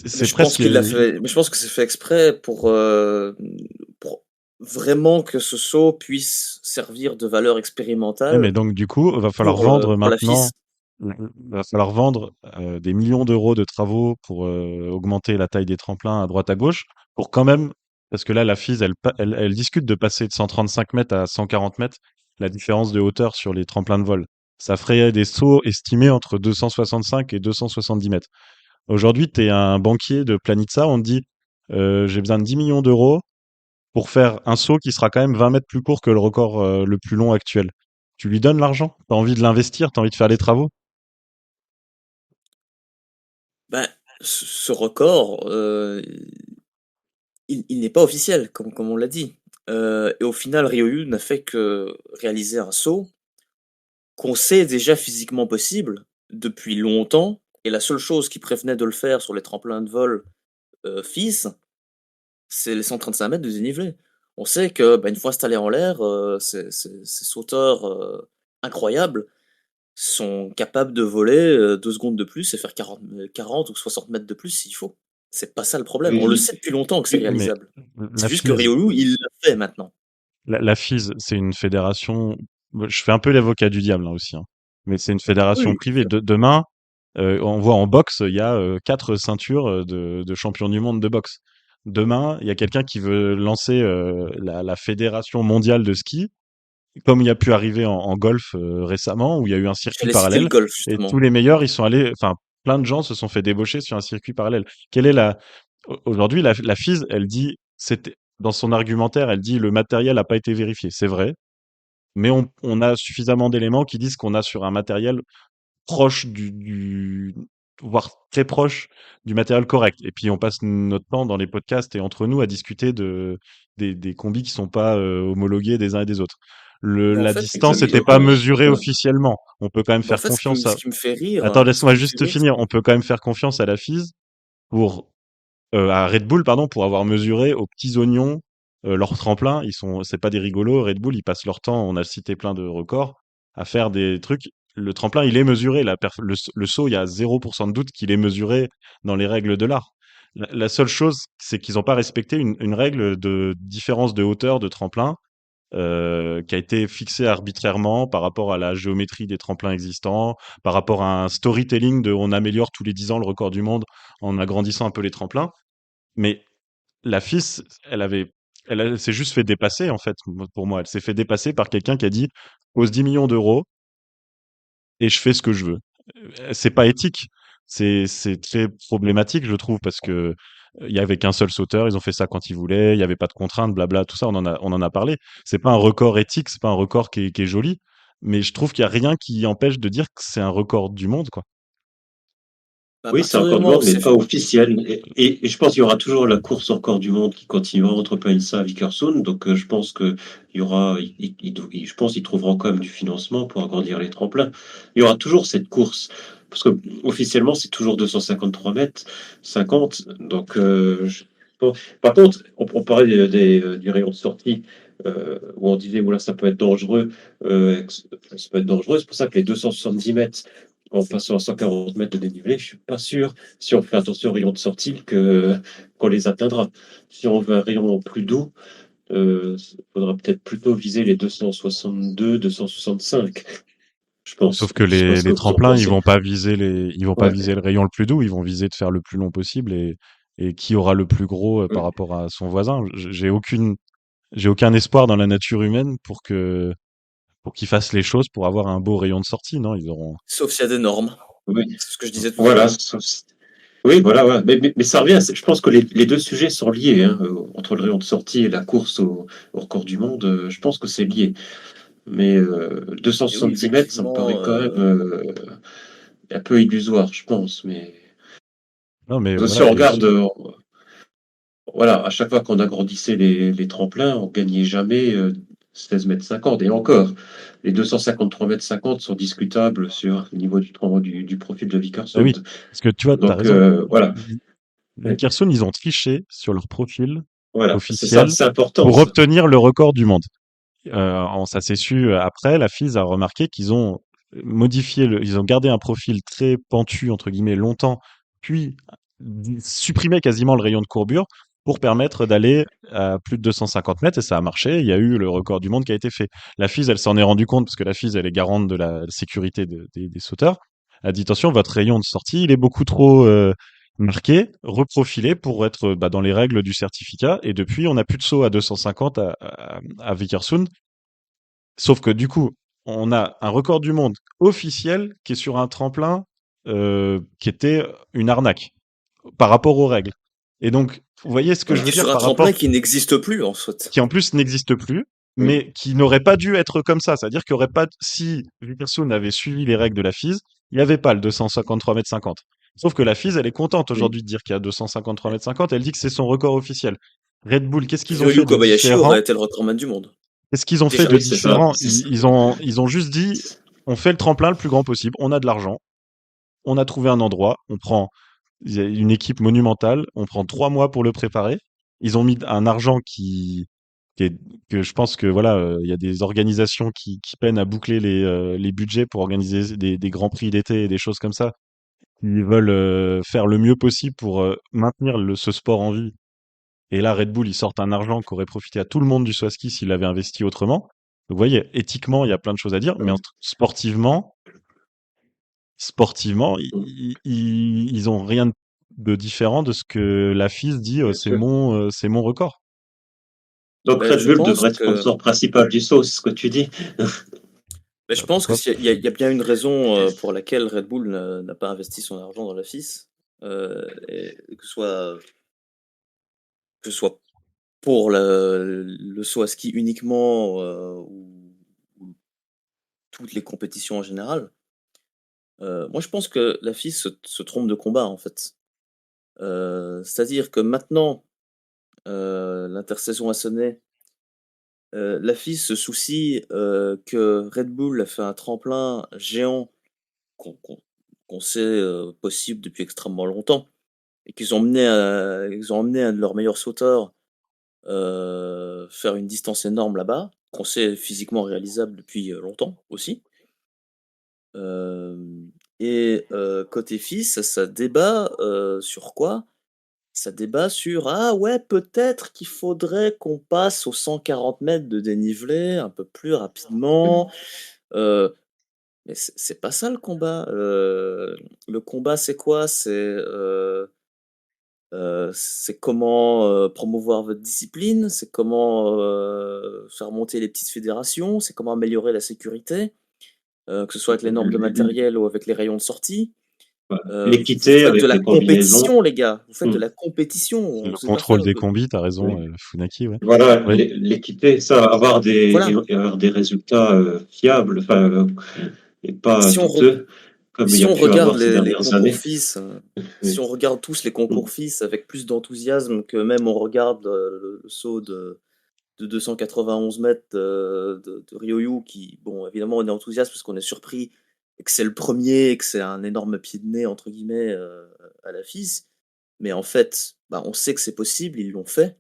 Mais C'est je pense presque. qu'il l'a fait. Mais je pense que c'est fait exprès pour vraiment que ce saut puisse servir de valeur Ouais, mais expérimentale donc du coup, va falloir vendre pour la maintenant. FIS. Va falloir vendre des millions d'euros de travaux pour augmenter la taille des tremplins à droite à gauche, pour quand même, parce que là, la FIS, elle discute de passer de 135 mètres à 140 mètres, la différence de hauteur sur les tremplins de vol. Ça ferait des sauts estimés entre 265 et 270 mètres. Aujourd'hui, tu es un banquier de Planitza, on te dit, j'ai besoin de 10 millions d'euros pour faire un saut qui sera quand même 20 mètres plus court que le record le plus long actuel. Tu lui donnes l'argent? T'as envie de l'investir? T'as envie de faire les travaux? Ben, ce record, il n'est pas officiel, comme on l'a dit. Et au final, Ryoyu n'a fait que réaliser un saut qu'on sait déjà physiquement possible depuis longtemps. Et la seule chose qui prévenait de le faire sur les tremplins de vol FIS, c'est les 135 mètres de dénivelé. On sait que une fois installés en l'air, ces sauteurs incroyables sont capables de voler 2 secondes de plus et faire 40 ou 60 mètres de plus s'il faut. C'est pas ça le problème. On le Oui, sait depuis longtemps que c'est Oui, mais réalisable. la C'est juste que FIS, Ryoyu, il l'a fait maintenant. la FIS, c'est une fédération. Je fais un peu l'avocat du diable là aussi, hein. Mais c'est une fédération Oui, privée. Demain, on voit en boxe, il y a 4 ceintures de champion du monde de boxe. Demain, il y a quelqu'un qui veut lancer la fédération mondiale de ski, comme il y a pu arriver en golf récemment, où il y a eu un circuit j'allais citer le parallèle, golf, et justement. tous les meilleurs, ils sont allés, enfin, plein de gens se sont fait débaucher sur un circuit parallèle. Quelle est aujourd'hui, la FIS, elle dit, dans son argumentaire, elle dit le matériel n'a pas été vérifié. C'est vrai, mais on a suffisamment d'éléments qui disent qu'on a sur un matériel proche voire très proche du matériel correct. Et puis on passe notre temps dans les podcasts et entre nous à discuter des combis qui sont pas homologués des uns et des autres. Mais en La fait, distance n'était pas exactement. mesurée Ouais. officiellement. On peut quand même mais en faire fait, confiance ce qui me fait rire, Attends, ce qui laisse-moi me fait juste rire, finir. On peut quand même faire confiance à la FIS pour à Red Bull, pardon, pour avoir mesuré aux petits oignons leur tremplin. C'est pas des rigolos. Red Bull, ils passent leur temps. On a cité plein de records à faire des trucs. Le tremplin, il est mesuré. Le saut, il y a 0% de doute qu'il est mesuré dans les règles de l'art. La seule chose, c'est qu'ils n'ont pas respecté une règle de différence de hauteur de tremplin qui a été fixée arbitrairement par rapport à la géométrie des tremplins existants, par rapport à un storytelling de on améliore tous les 10 ans le record du monde en agrandissant un peu les tremplins. Mais la FIS, elle s'est juste fait dépasser, en fait, pour moi. Elle s'est fait dépasser par quelqu'un qui a dit, pose 10 millions d'euros et je fais ce que je veux. C'est pas éthique. C'est très problématique, je trouve, parce que il y avait qu'un seul sauteur, ils ont fait ça quand ils voulaient, il y avait pas de contraintes, blabla, tout ça, on en a parlé. C'est pas un record éthique, c'est pas un record qui est joli, mais je trouve qu'il y a rien qui empêche de dire que c'est un record du monde, quoi. à Oui, c'est un partir du record du moment où monde, mais c'est pas officiel. Et je pense qu'il y aura toujours la course au record du monde qui continuera entre Planica et Vikersund. Donc, je pense que il y aura, je pense qu'ils trouveront quand même du financement pour agrandir les tremplins. Il y aura toujours cette course. parce que officiellement, c'est toujours 253 mètres 50. Donc, bon. Par contre, on parlait du rayon de sortie où on disait, voilà, ça peut être dangereux. Ça peut être dangereux. C'est pour ça que les 270 mètres, en passant à 140 mètres de dénivelé, je suis pas sûr, si on fait attention au rayon de sortie, qu'on les atteindra. Si on veut un rayon plus doux, il faudra peut-être plutôt viser les 262, 265, je pense. Sauf que Je sais pas ce les que vous en tremplins, ils pensez. vont pas viser ils vont pas Ouais. viser le rayon le plus doux, ils vont viser de faire le plus long possible et qui aura le plus gros par Mm. rapport à son voisin. J'ai aucun espoir dans la nature humaine pour qu'ils fassent les choses pour avoir un beau rayon de sortie, non? Ils auront. Sauf s'il y a des normes. Oui. C'est ce que je disais tout à Voilà. l'heure. Oui, voilà, ouais. Mais ça revient. Je pense que les deux sujets sont liés, hein, entre le rayon de sortie et la course au record du monde. Je pense que c'est lié. Mais Et oui, 270 mètres, ça me paraît effectivement, quand même un peu illusoire, je pense. Mais Non, mais si voilà. on regarde, voilà, à chaque fois qu'on agrandissait les tremplins, on gagnait jamais 16 mètres 50. Et encore, les 253 mètres 50 sont discutables sur le niveau du profil de Ah oui, Vikersund. parce que tu vois, t'as Donc raison. voilà. Ouais. Vickerson, ils ont triché sur leur profil Voilà, c'est ça, officiel c'est important, pour ça. obtenir le record du monde. Ça s'est su après. La FIS a remarqué qu'ils ont ils ont gardé un profil très pentu entre guillemets longtemps, puis supprimé quasiment le rayon de courbure pour permettre d'aller à plus de 250 mètres et ça a marché. Il y a eu le record du monde qui a été fait. La FIS, elle s'en est rendu compte parce que la FIS, elle est garante de la sécurité des sauteurs. Elle a dit attention, votre rayon de sortie, il est beaucoup trop marqué, reprofilé pour être dans les règles du certificat. Et depuis, on n'a plus de saut à 250 à Vikersund. Sauf que du coup, on a un record du monde officiel qui est sur un tremplin qui était une arnaque par rapport aux règles. Et donc, vous voyez ce que je qui veux est dire sur un par rapport, tremplin qui n'existe plus en fait. qui en plus n'existe plus, Oui. mais qui n'aurait pas dû être comme ça. C'est-à-dire qu'il n'y aurait pas, si Vikersund avait suivi les règles de la FIS, il n'y avait pas le 253 mètres 50. Sauf que la FIS, elle est contente Oui. aujourd'hui de dire qu'il y a 253 mètres 50. Elle dit que c'est son record officiel. Red Bull, qu'est-ce qu'ils ont Ryoyu fait de Kobayashi aurait différent? été le recordman du monde. Qu'est-ce qu'ils ont fait Déjà. de Oui, c'est ça. différent? C'est ça. Ils ont juste dit, on fait le tremplin le plus grand possible. On a de l'argent. On a trouvé un endroit. Il y a une équipe monumentale. On prend 3 mois pour le préparer. Ils ont mis un argent qui est, que je pense que voilà, il y a des organisations qui peinent à boucler les budgets pour organiser des grands prix d'été et des choses comme ça. Ils veulent faire le mieux possible pour maintenir ce sport en vie. Et là, Red Bull, ils sortent un argent qui aurait profité à tout le monde du saut à ski s'il avait investi autrement. Donc, vous voyez, éthiquement, il y a plein de choses à dire, mais sportivement, ils ont rien de différent de ce que la FIS dit, Bien sûr. c'est mon record. Donc Ben, Red je Bull pense devrait être que, sponsor principal du saut, c'est ce que tu dis. ben, je pense que Pourquoi? il y a bien une raison pour laquelle Red Bull n'a pas investi son argent dans la FIS, et que ce soit pour le saut à ski uniquement ou toutes les compétitions en général. Moi, je pense que la FIS se trompe de combat en fait. C'est-à-dire que maintenant, l'intersaison a sonné. La FIS se soucie que Red Bull a fait un tremplin géant qu'on sait possible depuis extrêmement longtemps et ils ont emmené un de leurs meilleurs sauteurs faire une distance énorme là-bas, qu'on sait physiquement réalisable depuis longtemps aussi. Et côté FIS, ça débat sur quoi? Ça débat sur ah ouais, peut-être qu'il faudrait qu'on passe aux 140 mètres de dénivelé un peu plus rapidement. Euh, mais c'est pas ça le combat. Le combat, c'est quoi? C'est comment promouvoir votre discipline, c'est comment faire monter les petites fédérations, c'est comment améliorer la sécurité, que ce soit avec les normes de matériel ou avec les rayons de sortie. Vous L'équité faites de avec la les combinaisons. compétition, les gars. Vous faites de Hmm. la compétition. Le C'est pas faire contrôle des combis, t'as raison, Oui. Funaki, ouais. Voilà, Oui. l'équité, ça, Voilà. avoir des résultats fiables, enfin, et pas Si on, re- douteux, comme il y si a on pu regarde avoir ces les dernières concours années. FIS, si Oui. on regarde tous les concours FIS avec plus d'enthousiasme que même on regarde le saut de 291 mètres de Ryoyu, qui, bon, évidemment, on est enthousiaste parce qu'on est surpris et que c'est le premier, et que c'est un énorme pied de nez, entre guillemets, à la FIS. Mais en fait, bah, on sait que c'est possible, ils l'ont fait.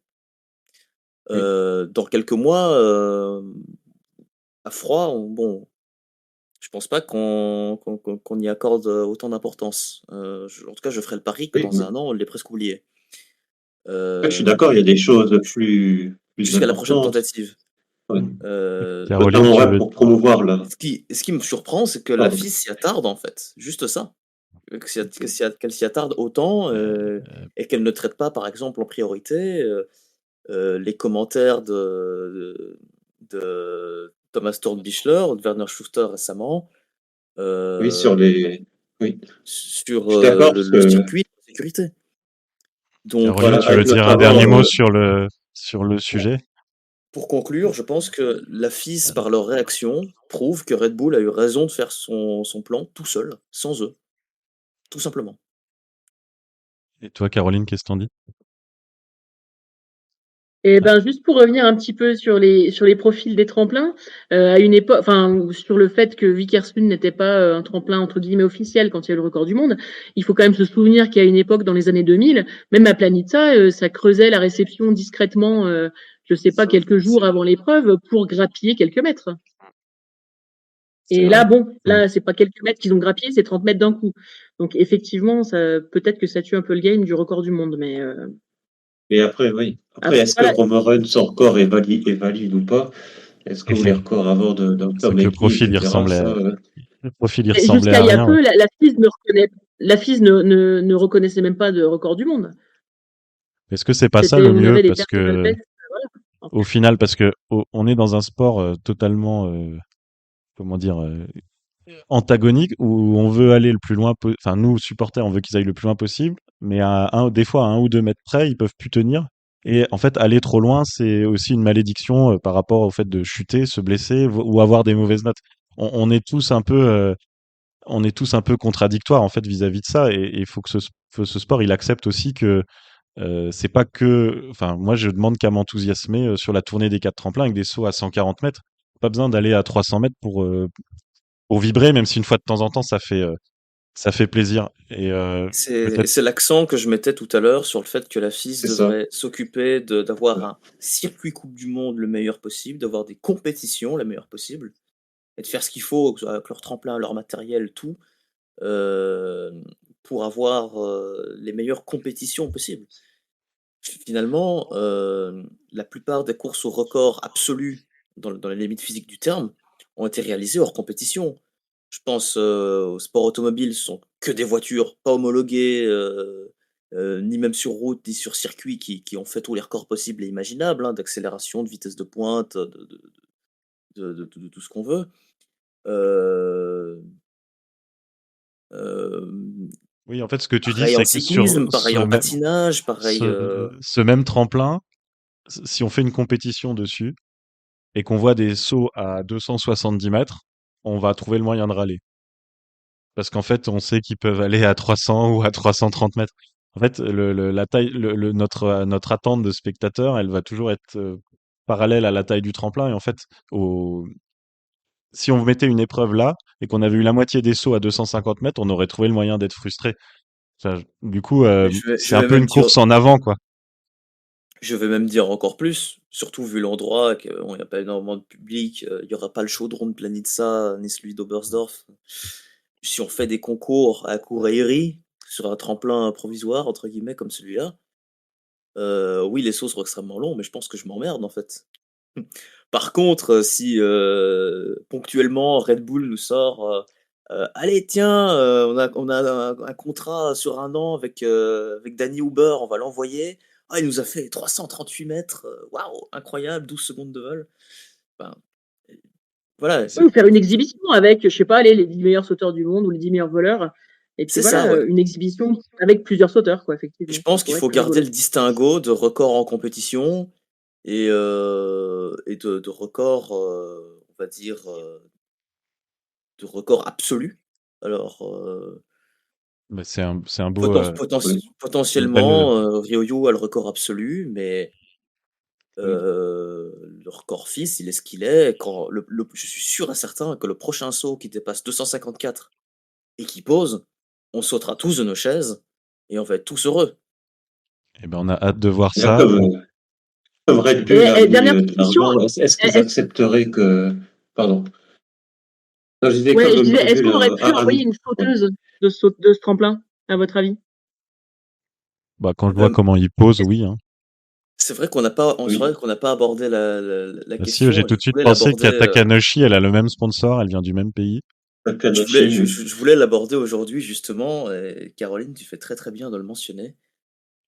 Oui. Dans quelques mois, à froid, je pense pas qu'on y accorde autant d'importance. En tout cas, je ferai le pari que Oui, dans oui. un an, on l'ait presque oublié. Ouais, je suis Euh, d'accord, il y a des choses plus Jusqu'à la prochaine importantes. tentative. Ouais. Caroline, Notamment tu ouais, veux. pour promouvoir là. Ce qui me surprend, c'est que la Pardon. fille s'y attarde, en fait. Juste ça. Qu'elle s'y attarde autant et qu'elle ne traite pas, par exemple, en priorité les commentaires de Thomas Stormbichler, de Werner Schuster récemment, Oui, oui. sur Je suis d'accord parce le que circuit de sécurité. Donc, Caroline, voilà, tu veux avec dire un notamment dernier mot sur le pour, sujet? pour conclure, je pense que la FIS, par leur réaction, prouve que Red Bull a eu raison de faire son plan tout seul, sans eux, tout simplement. Et toi, Caroline, qu'est-ce que t'en dis? Et ben juste pour revenir un petit peu sur les profils des tremplins, à une époque, enfin sur le fait que Vickersund n'était pas un tremplin entre guillemets officiel quand il y a eu le record du monde, il faut quand même se souvenir qu'à une époque dans les années 2000, même à Planitza, ça creusait la réception discrètement, je sais pas quelques jours avant l'épreuve pour grappiller quelques mètres. c'est Et là, vrai. bon, Mm. là c'est pas quelques mètres qu'ils ont grappillé, c'est 30 mètres d'un coup. Donc effectivement, ça peut-être que ça tue un peu le game du record du monde, mais Et après, oui. Après, après est-ce que voilà. Romain son record est valide ou pas? Est-ce que les records avant de C'est Tom que le Ekli, profil, etc. Ça, le profil, il Et ressemblait jusqu'à à il y a rien. Ouais. peu, la FIS ne reconnaissait même pas de record du monde. Est-ce que c'est pas ça C'était, le on mieux? avait des Parce personal que, best, voilà. au final, parce que on est dans un sport totalement, comment dire, antagonique où on veut aller le plus loin, enfin, nous, supporters, on veut qu'ils aillent le plus loin possible, mais des fois, à 1 ou 2 mètres près, ils peuvent plus tenir. Et en fait, aller trop loin, c'est aussi une malédiction par rapport au fait de chuter, se blesser ou avoir des mauvaises notes. On est tous un peu, on est tous un peu contradictoires en fait vis-à-vis de ça, et il faut que ce sport, il accepte aussi que c'est pas que, enfin, moi, je demande qu'à m'enthousiasmer sur la tournée des 4 tremplins avec des sauts à 140 mètres. Pas besoin d'aller à 300 mètres pour vibrer, même si une fois de temps en temps, ça fait plaisir. Et peut-être, C'est l'accent que je mettais tout à l'heure sur le fait que la FIS c'est ça. devrait s'occuper d'avoir un circuit Coupe du Monde le meilleur possible, d'avoir des compétitions la meilleure possible, et de faire ce qu'il faut avec leur tremplin, leur matériel, tout, euh, pour avoir les meilleures compétitions possibles. Finalement, la plupart des courses au record absolu, dans les limites physiques du terme, ont été réalisées hors compétition. Je pense au sport automobile, ce sont que des voitures pas homologuées, ni même sur route, ni sur circuit, qui ont fait tous les records possibles et imaginables, hein, d'accélération, de vitesse de pointe, de tout ce qu'on veut. Euh, euh, oui, en fait, ce que tu dis, Pareil en c'est que sur cyclisme, pareil en patinage, pareil. ce même tremplin, si on fait une compétition dessus et qu'on voit des sauts à 270 mètres, on va trouver le moyen de râler. Parce qu'en fait, on sait qu'ils peuvent aller à 300 ou à 330 mètres. En fait, la taille, notre attente de spectateur, elle va toujours être parallèle à la taille du tremplin. Et en fait, si on mettait une épreuve là et qu'on avait eu la moitié des sauts à 250 mètres, on aurait trouvé le moyen d'être frustré. Enfin, du coup, Mais c'est un peu une course en avant, quoi. je vais même dire encore plus, surtout vu l'endroit, qu'il n'y a pas énormément de public, il n'y aura pas le chaudron de Planitza, ni celui d'Oberstdorf. Si on fait des concours à Coureiri, sur un tremplin provisoire, entre guillemets, comme celui-là, oui, les sauts seront extrêmement longs, mais je pense que je m'emmerde, en fait. Par contre, si ponctuellement Red Bull nous sort allez, tiens, on a un contrat sur un an avec Danny Huber, on va l'envoyer. Ah, il nous a fait 338 mètres, waouh, incroyable, 12 secondes de vol. Ben, voilà, Oui, ou faire une exhibition avec, je sais pas, les 10 meilleurs sauteurs du monde ou les 10 meilleurs voleurs. Et puis c'est ça, voilà, ouais. une exhibition avec plusieurs sauteurs, quoi, Et je effectivement. Ça pense qu'il pourrait faut être garder rigolo. le distinguo de record en compétition et de record, on va dire, de record absolu. Alors, Bah, c'est un beau, Oui. une belle, potentiellement, Ryoyu a le record absolu, mais Le record FIS, il est ce qu'il est. Quand je suis sûr et certain que le prochain saut qui dépasse 254 et qui pose, on sautera tous de nos chaises et on va être tous heureux. Eh ben, on a hâte de voir Là, ça. comme Red Bull a mis dernière de question. l'argent, est-ce qu'ils accepteraient que... Pardon. Non, je disais Ouais, je comme disais, Red est-ce Bull qu'on aurait pu a envoyer mis... une sauteuse de ce tremplin, à votre avis? Bah, quand je vois Euh, comment il pose, oui. Hein. C'est vrai qu'on n'a pas, Oui. c'est vrai qu'on n'a pas abordé la Bah, si, question. j'ai et tout je de suite voulais pensé l'aborder. qu'Atakanoshi, elle a le même sponsor, elle vient du même pays. Je voulais l'aborder aujourd'hui justement. Et Caroline, tu fais très très bien de le mentionner.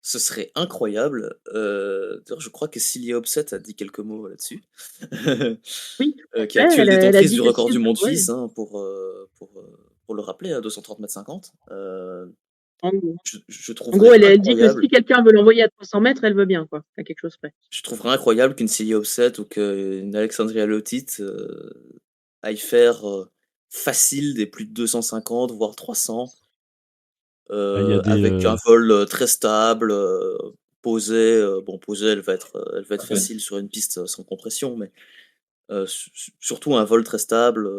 Ce serait incroyable. D'ailleurs, je crois que Cilia Upset a dit quelques mots là-dessus. Oui, Qui est actuelle elle a détentrice dit du que record si, du monde ouais, FIS, hein, pour le rappeler, à 230 mètres 50. en gros. Je En trouverais gros, elle dit que incroyable. si quelqu'un veut l'envoyer à 300 mètres, elle veut bien, quoi, à quelque chose près. Je trouverais incroyable qu'une Cilia Upset ou qu'une Alexandria Lotit aille faire facile des plus de 250, voire 300, Il y a des, avec un vol très stable, posé. Bon, posé, elle va être Ouais. facile sur une piste sans compression, mais surtout un vol très stable,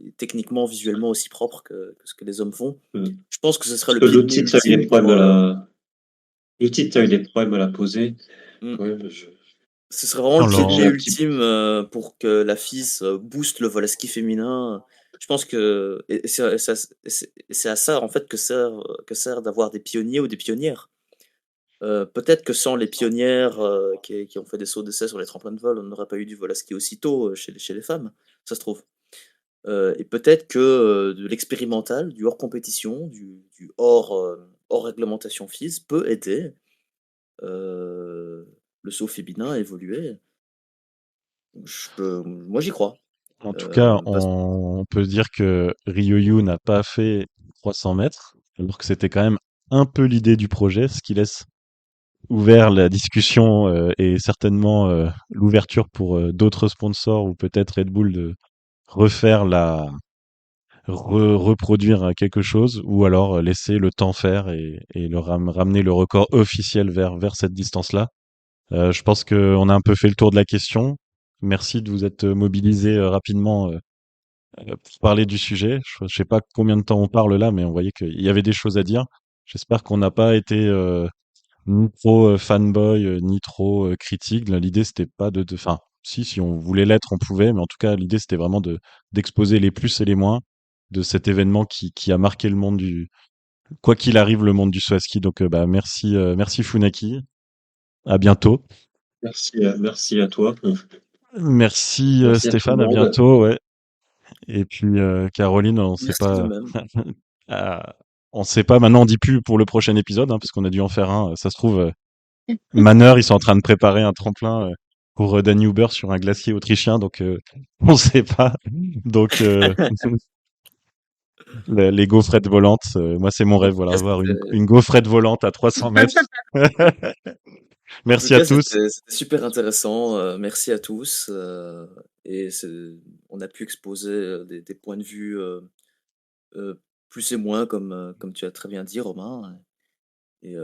et techniquement, visuellement aussi propre que ce que les hommes font. Je pense que ce serait Parce le que pied de le nez titre a eu des ultime problèmes pour. à la... Le titre a eu des problèmes à la poser. Mm. Ouais, Ce serait vraiment Non, le pied de Laurent. nez j'ai un petit... ultime pour que la FIS booste le vol à ski féminin. Je pense que et c'est à ça en fait que sert d'avoir des pionniers ou des pionnières. Peut-être que sans les pionnières qui ont fait des sauts d'essai sur les tremplins de vol, on n'aurait pas eu du vol à ski aussitôt chez les femmes, ça se trouve. Et peut-être que de l'expérimental, du hors compétition, du hors réglementation FIS peut aider le saut féminin à évoluer. Moi, j'y crois. En tout cas, Parce- on peut dire que Ryoyu n'a pas fait 300 mètres, alors que c'était quand même un peu l'idée du projet, ce qui laisse ouvert la discussion et certainement l'ouverture pour d'autres sponsors ou peut-être Red Bull de refaire reproduire quelque chose ou alors laisser le temps faire et ramener le record officiel vers cette distance-là. Je pense qu'on a un peu fait le tour de la question. Merci de vous être mobilisé rapidement pour parler du sujet. Je sais pas combien de temps on parle là, mais on voyait qu'il y avait des choses à dire. J'espère qu'on n'a pas été ni trop fanboy, ni trop critique. Là, l'idée, c'était pas enfin, si on voulait l'être, on pouvait, mais en tout cas, l'idée, c'était vraiment d'exposer les plus et les moins de cet événement qui a marqué le monde quoi qu'il arrive, le monde du saut à ski. Donc, bah, merci Funaki. À bientôt. Merci à toi. Merci Merci à tout le Stéphane, à monde. bientôt, ouais. Et puis Caroline, Merci de même. on sait pas. Maintenant, on dit plus pour le prochain épisode, hein, parce qu'on a dû en faire un. Ça se trouve, Manor, ils sont en train de préparer un tremplin pour Dan Huber sur un glacier autrichien, donc on sait pas. Donc les gaufrettes volantes, moi c'est mon En rêve, tout voilà, cas, avoir une gaufrette volante à 300 mètres. Merci à tous. c'était super intéressant. Merci à tous. Et on a pu exposer des points de vue plus et moins, comme tu as très bien dit, Romain. Et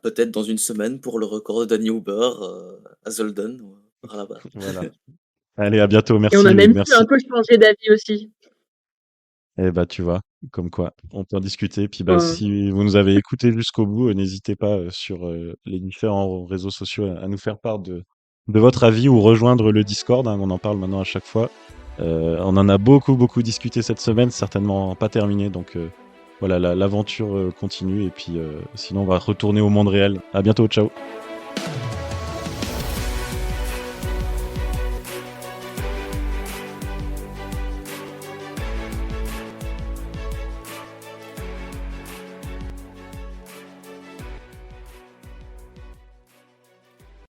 peut-être dans une semaine pour le record de Danny Huber à Zolden, par là-bas. Voilà. Allez, à bientôt. Et Merci. on a même pu Merci. un peu changer d'avis aussi. Eh bah, tu vois, comme quoi, on peut en discuter. Puis bah, Ouais. si vous nous avez écoutés jusqu'au bout, n'hésitez pas sur les différents réseaux sociaux à nous faire part de votre avis ou rejoindre le Discord. Hein, on en parle maintenant à chaque fois. On en a beaucoup discuté cette semaine, certainement pas terminé. Donc voilà, l'aventure continue. Et puis sinon, on va retourner au monde réel. À bientôt, ciao.